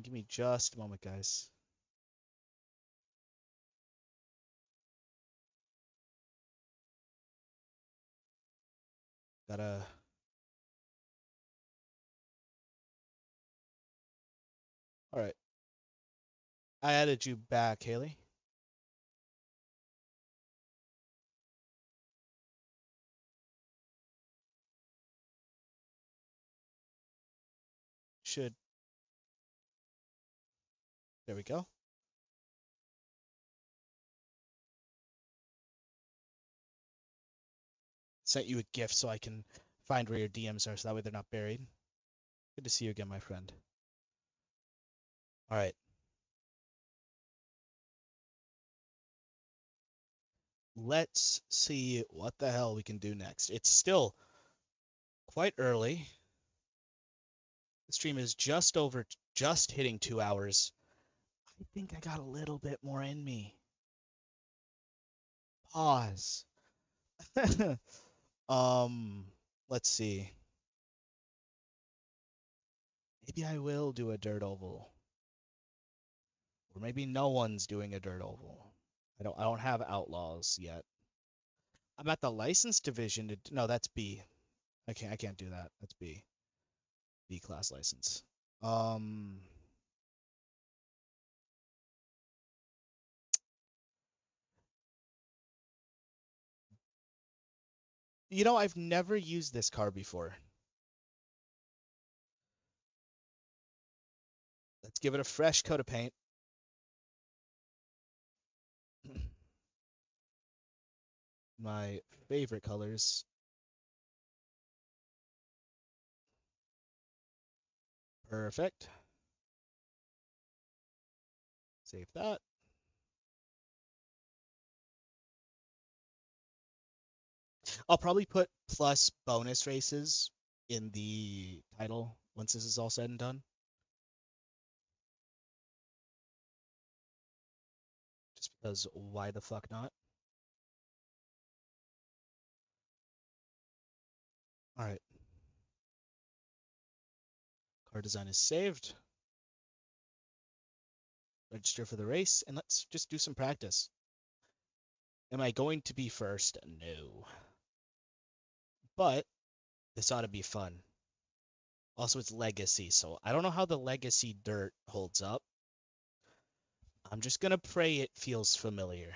Give me just a moment, guys. Gotta. All right. I added you back, Haley. Should There we go. Sent you a gift so I can find where your DMs are, so that way they're not buried. Good to see you again, my friend. All right. Let's see what the hell we can do next. It's still quite early. The stream is just hitting 2 hours. I think I got a little bit more in me. Pause. Let's see. Maybe I will do a dirt oval. Or maybe no one's doing a dirt oval. I don't have outlaws yet. I'm at the license division to, no, that's B. I can't do that. That's B. B class license. Um I've never used this car before. Let's give it a fresh coat of paint. My favorite colors. Perfect. Save that. I'll probably put plus bonus races in the title once this is all said and done. Just because why the fuck not? Alright. Car design is saved. Register for the race, and let's just do some practice. Am I going to be first? No. But this ought to be fun. Also, it's Legacy, so I don't know how the Legacy dirt holds up. I'm just gonna pray it feels familiar.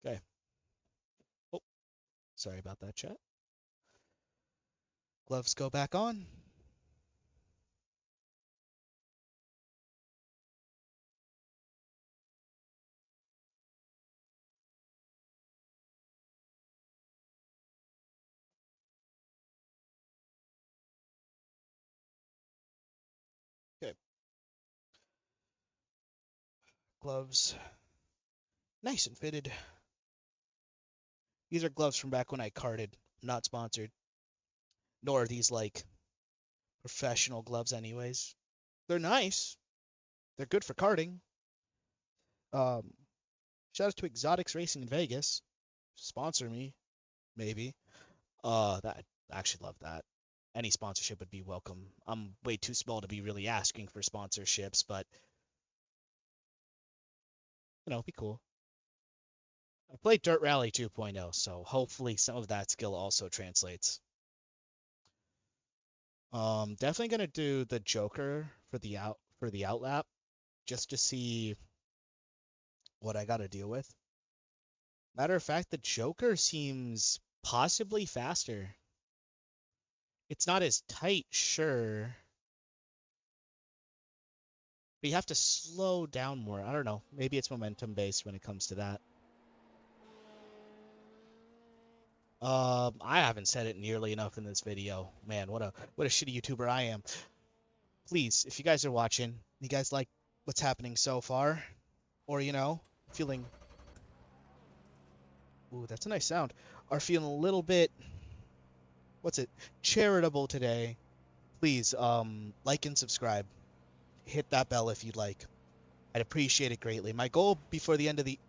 Okay. Oh, sorry about that, chat. Gloves go back on. Okay. Gloves nice and fitted. These are gloves from back when I karted. Not sponsored. Nor are these like professional gloves anyways. They're nice. They're good for karting. Um, Shout out to Exotics Racing in Vegas. Sponsor me, maybe. That I actually love that. Any sponsorship would be welcome. I'm way too small to be really asking for sponsorships, but it'd be cool. I played Dirt Rally 2.0, so hopefully some of that skill also translates. Definitely gonna do the Joker for the outlap, just to see what I gotta deal with. Matter of fact, the Joker seems possibly faster. It's not as tight, sure, but you have to slow down more. I don't know. Maybe it's momentum based when it comes to that. I haven't said it nearly enough in this video. Man, what a shitty YouTuber I am. Please, if you guys are watching, you guys like what's happening so far, or feeling, ooh, that's a nice sound, are feeling a little bit, what's it, charitable today, please, like and subscribe. Hit that bell if you'd like. I'd appreciate it greatly. My goal before the end of the,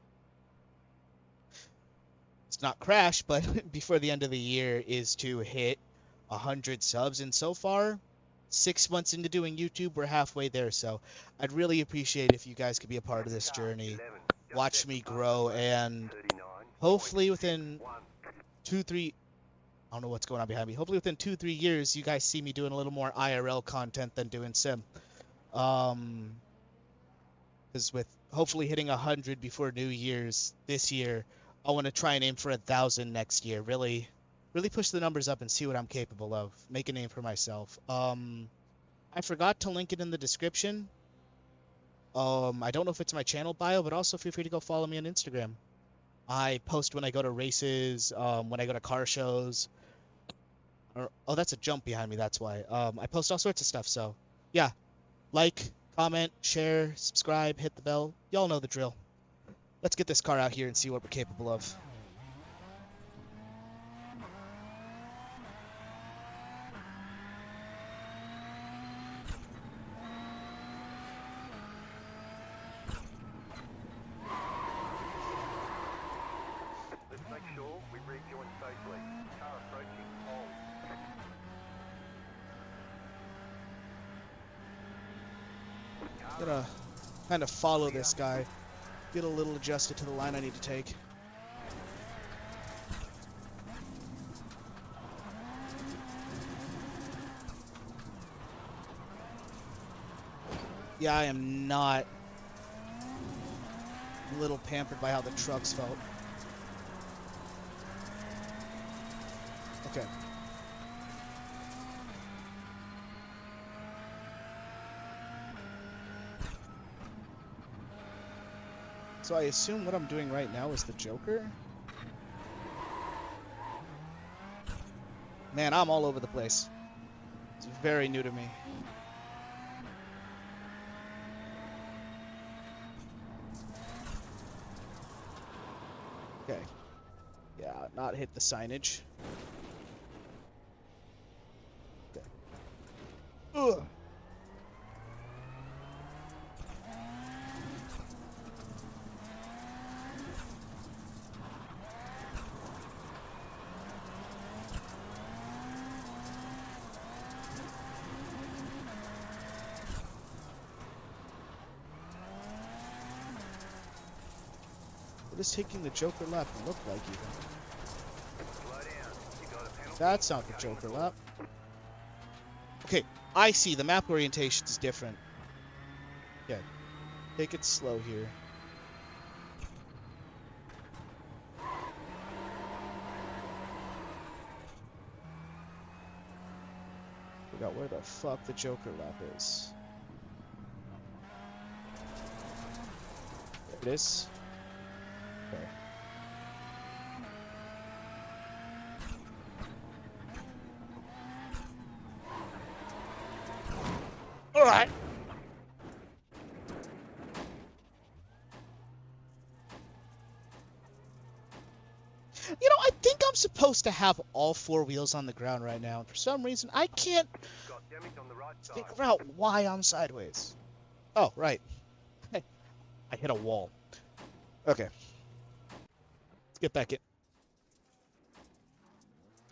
it's not crash, but before the end of the year is to hit 100 subs, and so far, 6 months into doing YouTube, we're halfway there, so I'd really appreciate if you guys could be a part of this journey, watch me grow, and hopefully within 2-3, I don't know what's going on behind me, hopefully within 2-3 years, you guys see me doing a little more IRL content than doing sim. Because with hopefully hitting 100 before New Year's this year, I want to try and aim for 1,000 next year. Really push the numbers up and see what I'm capable of. Make a name for myself. I forgot to link it in the description. I don't know if it's my channel bio, but also feel free to go follow me on Instagram. I post when I go to races, when I go to car shows. Oh, that's a jump behind me, that's why. I post all sorts of stuff, so yeah. Like, comment, share, subscribe, hit the bell. Y'all know the drill. Let's get this car out here and see what we're capable of. Let's make sure we rejoin safely. Car approaching. Hold. Gotta kind of follow this guy. Get a little adjusted to the line I need to take. Yeah, I am not a little pampered by how the trucks felt. Okay. So I assume what I'm doing right now is the Joker? Man, I'm all over the place. It's very new to me. Okay. Yeah, not hit the signage. Okay. Ugh. What does taking the Joker lap look like even? Slow down. You got a penalty. That's not the Joker lap. Okay, I see. The map orientation is different. Okay. Take it slow here. Forgot where the fuck the Joker lap is. There it is. Okay. Alright. You know, I think I'm supposed to have all four wheels on the ground right now. And for some reason, I can't Got damage on the right side. figure out why I'm sideways. Oh, right. I hit a wall. Okay. Let's get back in.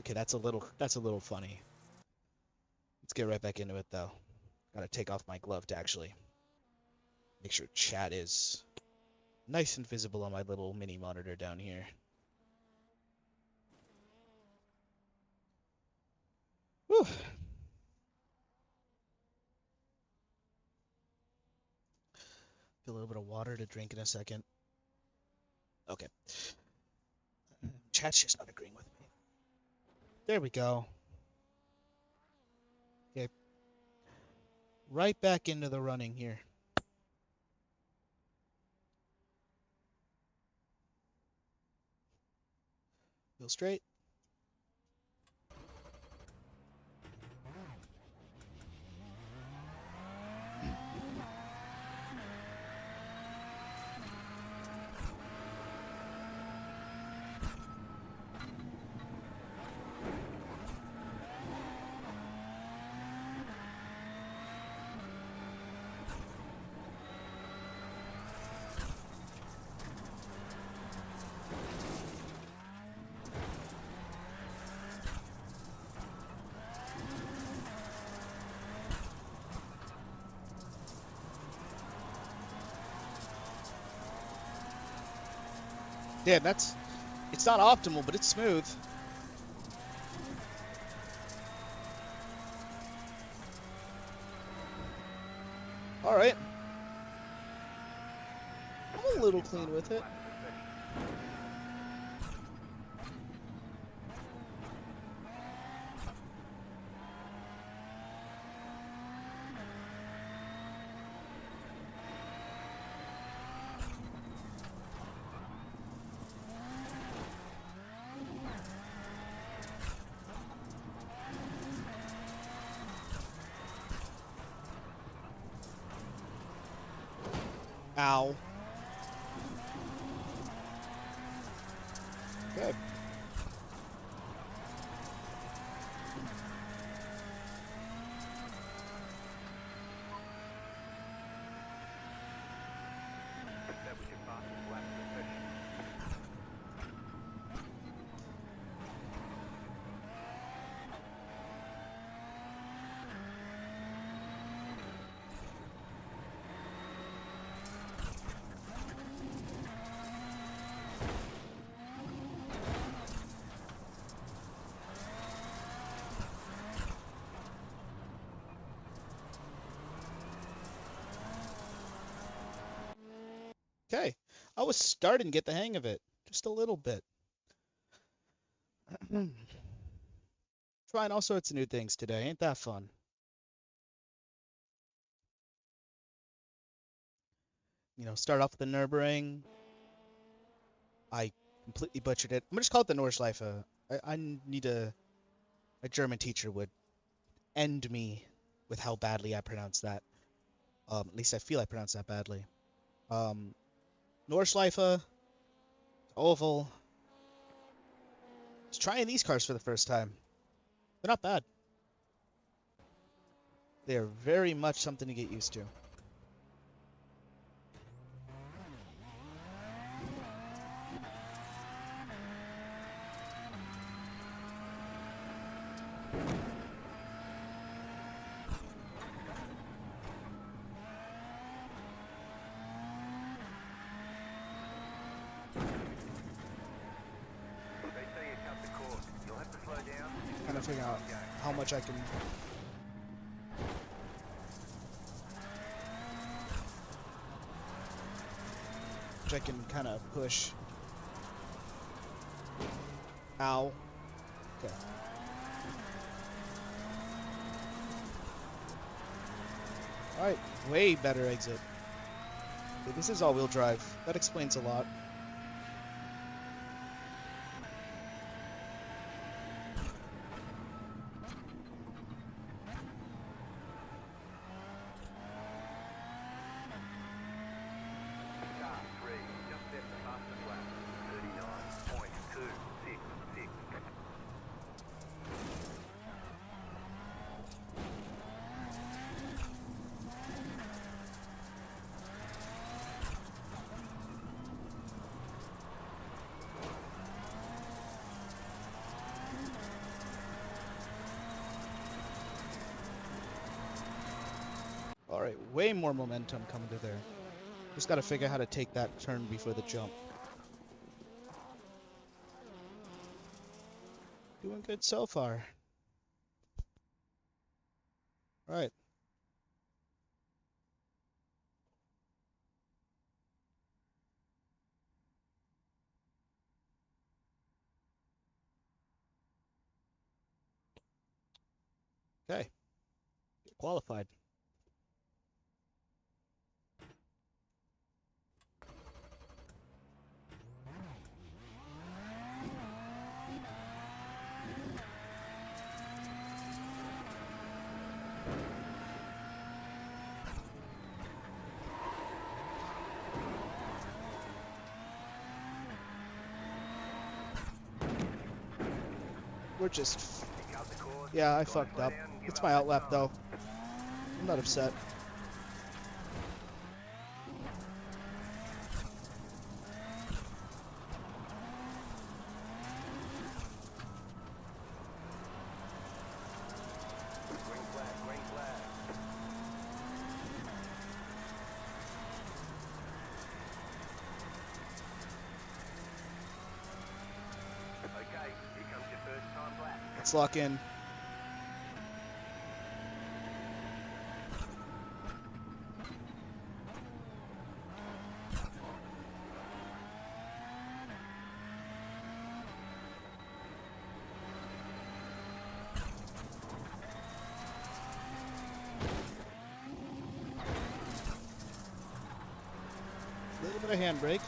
Okay, that's a little funny. Let's get right back into it though. Gotta take off my glove to actually make sure chat is nice and visible on my little mini monitor down here. Whew. Get a little bit of water to drink in a second. Okay. Chat's just not agreeing with me. There we go. Okay. Right back into the running here. Feel straight. Damn, it's not optimal, but it's smooth. All right. I'm a little clean with it. Ow. Okay. Establish your fastest lap of the session. Okay. I was starting to get the hang of it. Just a little bit. Trying all sorts of new things today. Ain't that fun? You know, start off with the Nürburgring. I completely butchered it. I'm gonna just call it the Nordschleife. I need a German teacher would end me with how badly I pronounce that. At least I feel I pronounce that badly. Um, Nordschleife, oval. Just trying these cars for the first time. They're not bad. They are very much something to get used to. They say you cut the cord. You'll have to slow down. Kind of figuring out how much I can. Which I can kind of push. Ow. Okay. Alright, way better exit. Okay, this is all-wheel drive. That explains a lot. Car 3, just set the fastest lap. 39.266. Alright, way more momentum coming to there. Just gotta figure out how to take that turn before the jump. Doing good so far. Alright. Okay. Get qualified. We're just... You cut the cord. Yeah, I Gotta fucked slow up. down and give It's up my that outlap, time. though. I'm not upset. Green flag, green flag. Okay, here comes your first time lap. Let's lock in. A little bit of handbrake.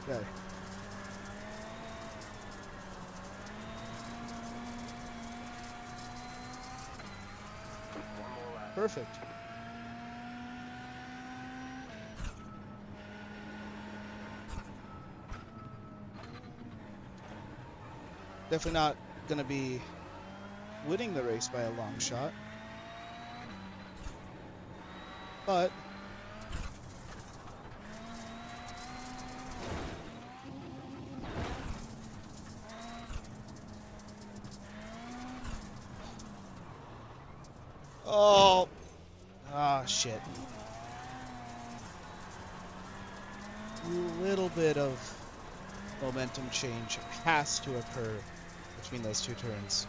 Okay. Perfect. Definitely not going to be winning the race by a long shot. But oh, ah, shit. A little bit of momentum change has to occur between those two turns.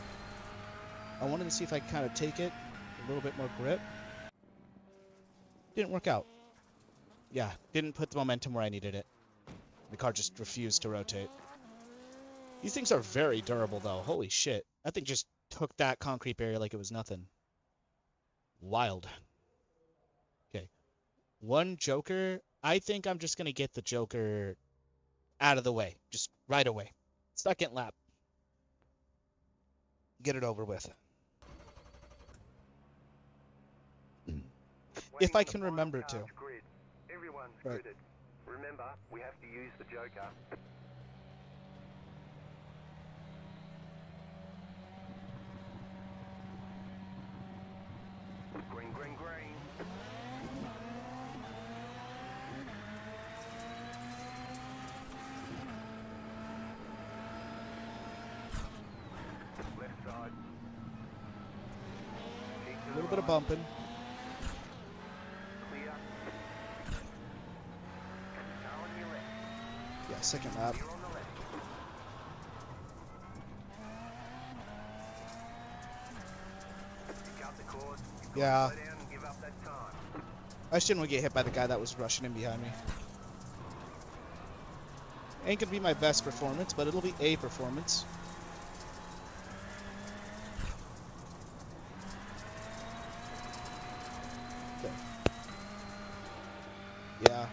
I wanted to see if I could kind of take it, a little bit more grip. Didn't work out. Yeah, didn't put the momentum where I needed it. The car just refused to rotate. These things are very durable, though. Holy shit. That thing just took that concrete barrier like it was nothing. Wild. Okay. One Joker. I think I'm just going to get the Joker out of the way. Just right away. Second lap. Get it over with. If I can remember to. Grid. Everyone's Right. gridded. Remember, we have to use the Joker. Green, green, green. Left side. Keep to A the little bit of right. bumping. Clear. Car on your left. Yeah, second lap. Clear on the left. Pick up the course. You've got Yeah. to slow down and give up that time. I just didn't want to get hit by the guy that was rushing in behind me. Ain't gonna be my best performance, but it'll be a performance. Okay. Yeah.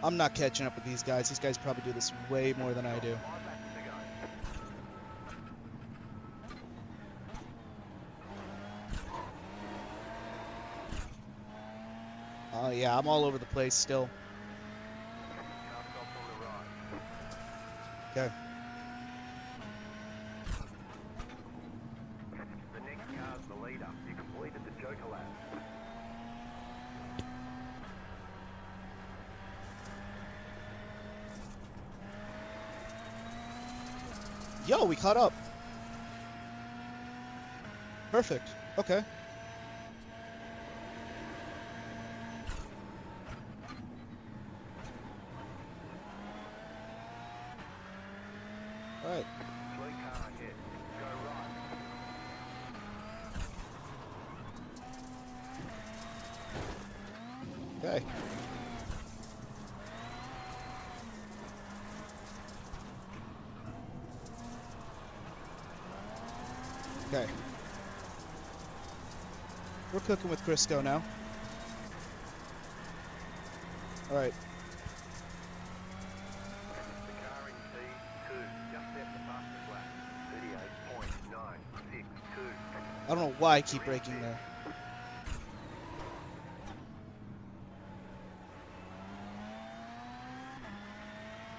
I'm not catching up with these guys. These guys probably do this way more than I do. 5 laps to go. Oh yeah, I'm all over the place still. Car stops on the right. Okay. The next car's the leader. You completed the Joker lap. Yo, we caught up. Perfect. Okay. Alright. Blue car ahead. Go right. Okay. Okay. We're cooking with Crisco now. Alright. The car in P2 just set the fastest lap. 38.962. I don't know why I keep braking there.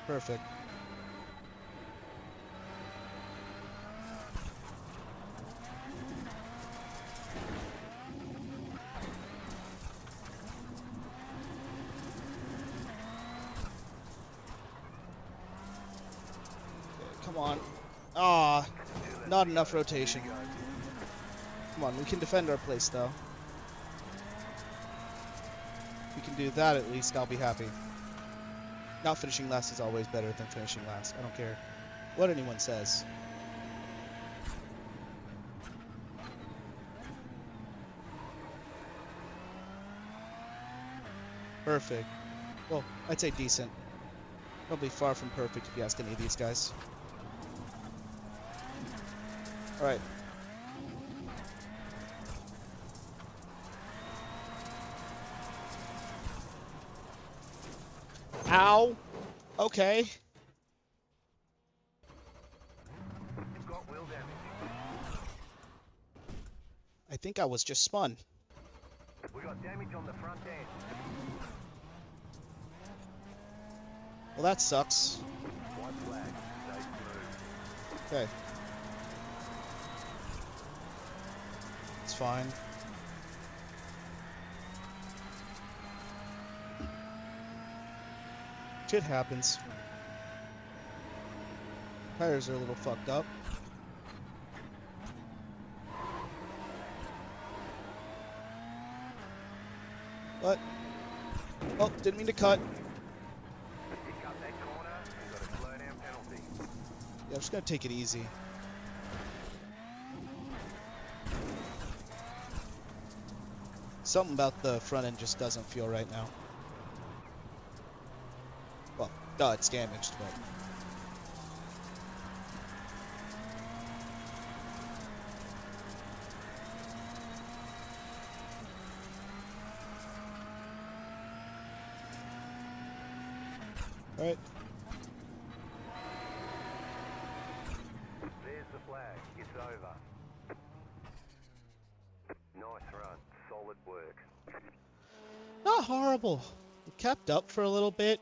Perfect. Okay, come on. Ah, not enough rotation. Come on, we can defend our place though. If we can do that at least, I'll be happy. Not finishing last is always better than finishing last. I don't care what anyone says. Perfect. Well, I'd say decent. Probably far from perfect if you ask any of these guys. Alright. Ow! Okay. You've got wheel damage. I think I was just spun. We got damage on the front end. Well, that sucks. White flag. Stay smooth. Okay. It's fine. Shit happens. Tires are a little fucked up. But, oh, didn't mean to cut. You cut that corner and got a slow down penalty. Yeah, I'm just gonna take it easy. Something about the front end just doesn't feel right now. Well, no, it's damaged, but... Alright. There's the flag. It's over. Nice run. Solid work. Not horrible. We kept up for a little bit.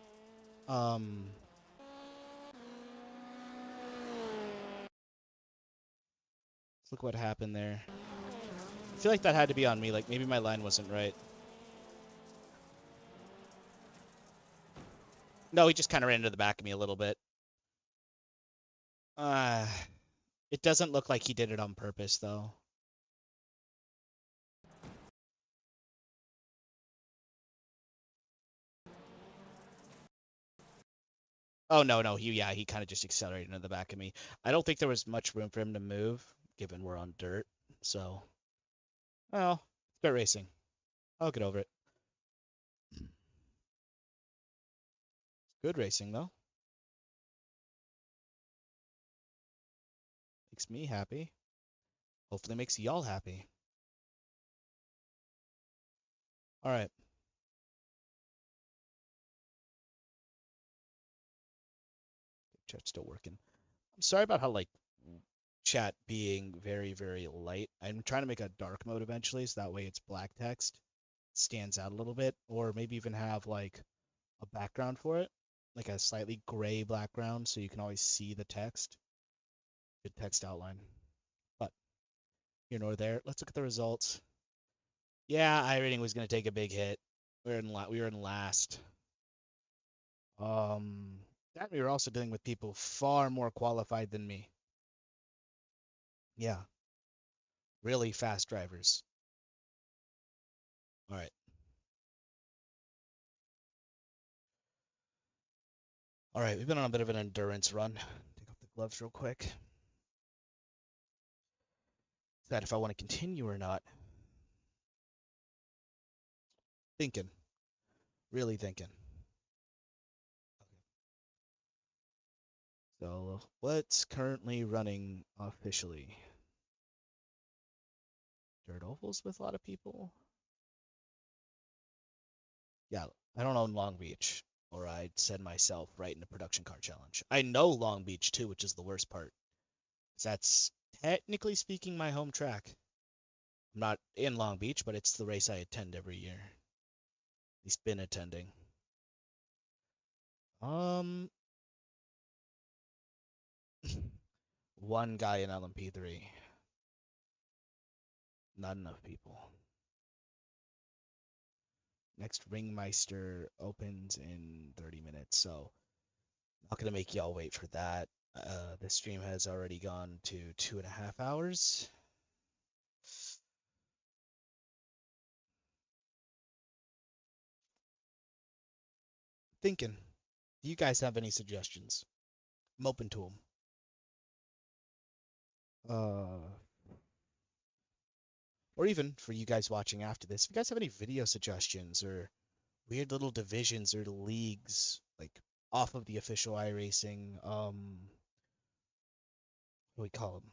Look what happened there. I feel like that had to be on me. Like, maybe my line wasn't right. No, he just kind of ran into the back of me a little bit. It doesn't look like he did it on purpose, though. Oh, no, he kind of just accelerated into the back of me. I don't think there was much room for him to move, given we're on dirt. So, well, it's dirt racing. I'll get over it. Good racing, though. Makes me happy. Hopefully makes y'all happy. All right. Chat's still working. I'm sorry about how, like, chat being very, very light. I'm trying to make a dark mode eventually, so that way it's black text. Stands out a little bit, or maybe even have, like, a background for it. Like a slightly gray background, so you can always see the text. Good text outline. But here nor there. Let's look at the results. Yeah, iRating was going to take a big hit. We were in last. That we were also dealing with people far more qualified than me. Yeah, really fast drivers. All right. All right, we've been on a bit of an endurance run. Take off the gloves real quick. That if I want to continue or not. Thinking. Really thinking. So what's currently running officially? Dirt ovals with a lot of people? Yeah, I don't own Long Beach, or I'd send myself right into production car challenge. I know Long Beach too, which is the worst part. 'Cause that's technically speaking my home track. I'm not in Long Beach, but it's the race I attend every year. At least been attending. One guy in LMP3. Not enough people. Next Ringmeister opens in 30 minutes, so not gonna make y'all wait for that. The stream has already gone to 2.5 hours. Thinking, do you guys have any suggestions? I'm open to them. Or even for you guys watching after this, if you guys have any video suggestions or weird little divisions or leagues, like off of the official iRacing, what do we call them?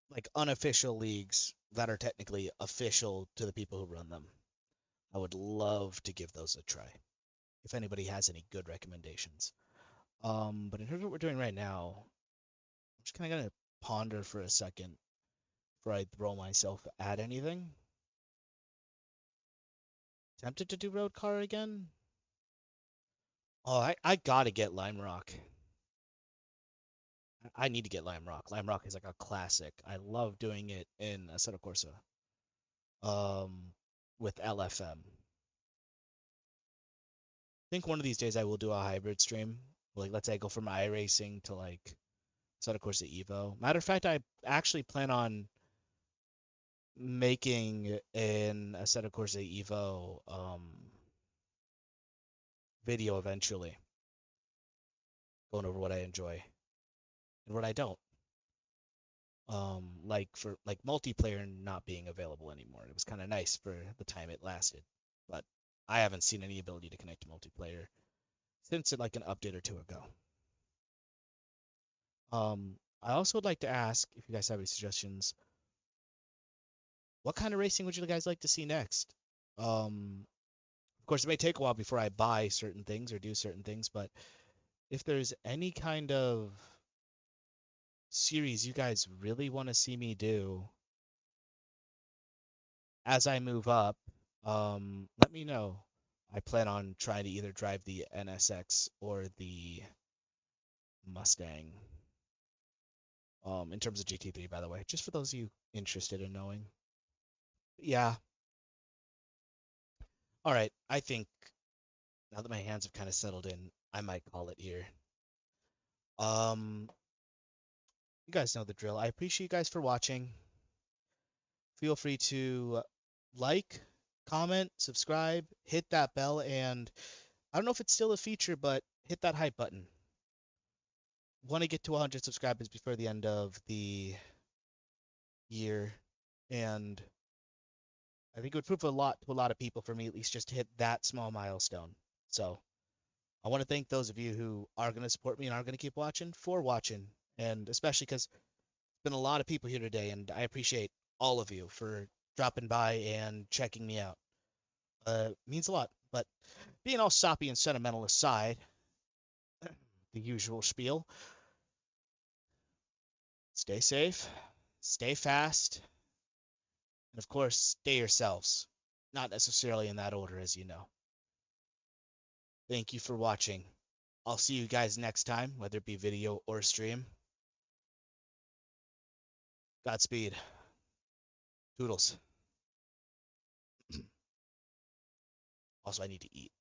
Like unofficial leagues that are technically official to the people who run them. I would love to give those a try. If anybody has any good recommendations. But in terms of what we're doing right now, I'm just kind of gonna ponder for a second before I throw myself at anything. Tempted to do road car again? Oh, I gotta get Lime Rock. I need to get Lime Rock. Lime Rock is like a classic. I love doing it in Assetto Corsa. Um, with LFM. Think one of these days I will do a hybrid stream. Like, let's say I go from iRacing to like Assetto Corsa Evo. Matter of fact, I actually plan on making an Assetto Corsa Evo video eventually, going over what I enjoy and what I don't. Like for like multiplayer not being available anymore. It was kind of nice for the time it lasted, but I haven't seen any ability to connect to multiplayer since like an update or two ago. I also would like to ask if you guys have any suggestions. What kind of racing would you guys like to see next? Of course, it may take a while before I buy certain things or do certain things, but if there's any kind of series you guys really want to see me do as I move up, let me know. I plan on trying to either drive the NSX or the Mustang. In terms of GT3, by the way, just for those of you interested in knowing. Yeah. All right. I think now that my hands have kind of settled in, I might call it here. Um, you guys know the drill. I appreciate you guys for watching. Feel free to like, comment, subscribe, hit that bell, and I don't know if it's still a feature, but hit that hype button. Want to get to 100 subscribers before the end of the year, and I think it would prove a lot to a lot of people for me at least just to hit that small milestone. So I want to thank those of you who are going to support me and are going to keep watching for watching, and especially because there's been a lot of people here today, and I appreciate all of you for dropping by and checking me out. Means a lot. But being all soppy and sentimental aside, the usual spiel, stay safe, stay fast, and of course, stay yourselves. Not necessarily in that order, as you know. Thank you for watching. I'll see you guys next time, whether it be video or stream. Godspeed. Toodles. Also, I need to eat.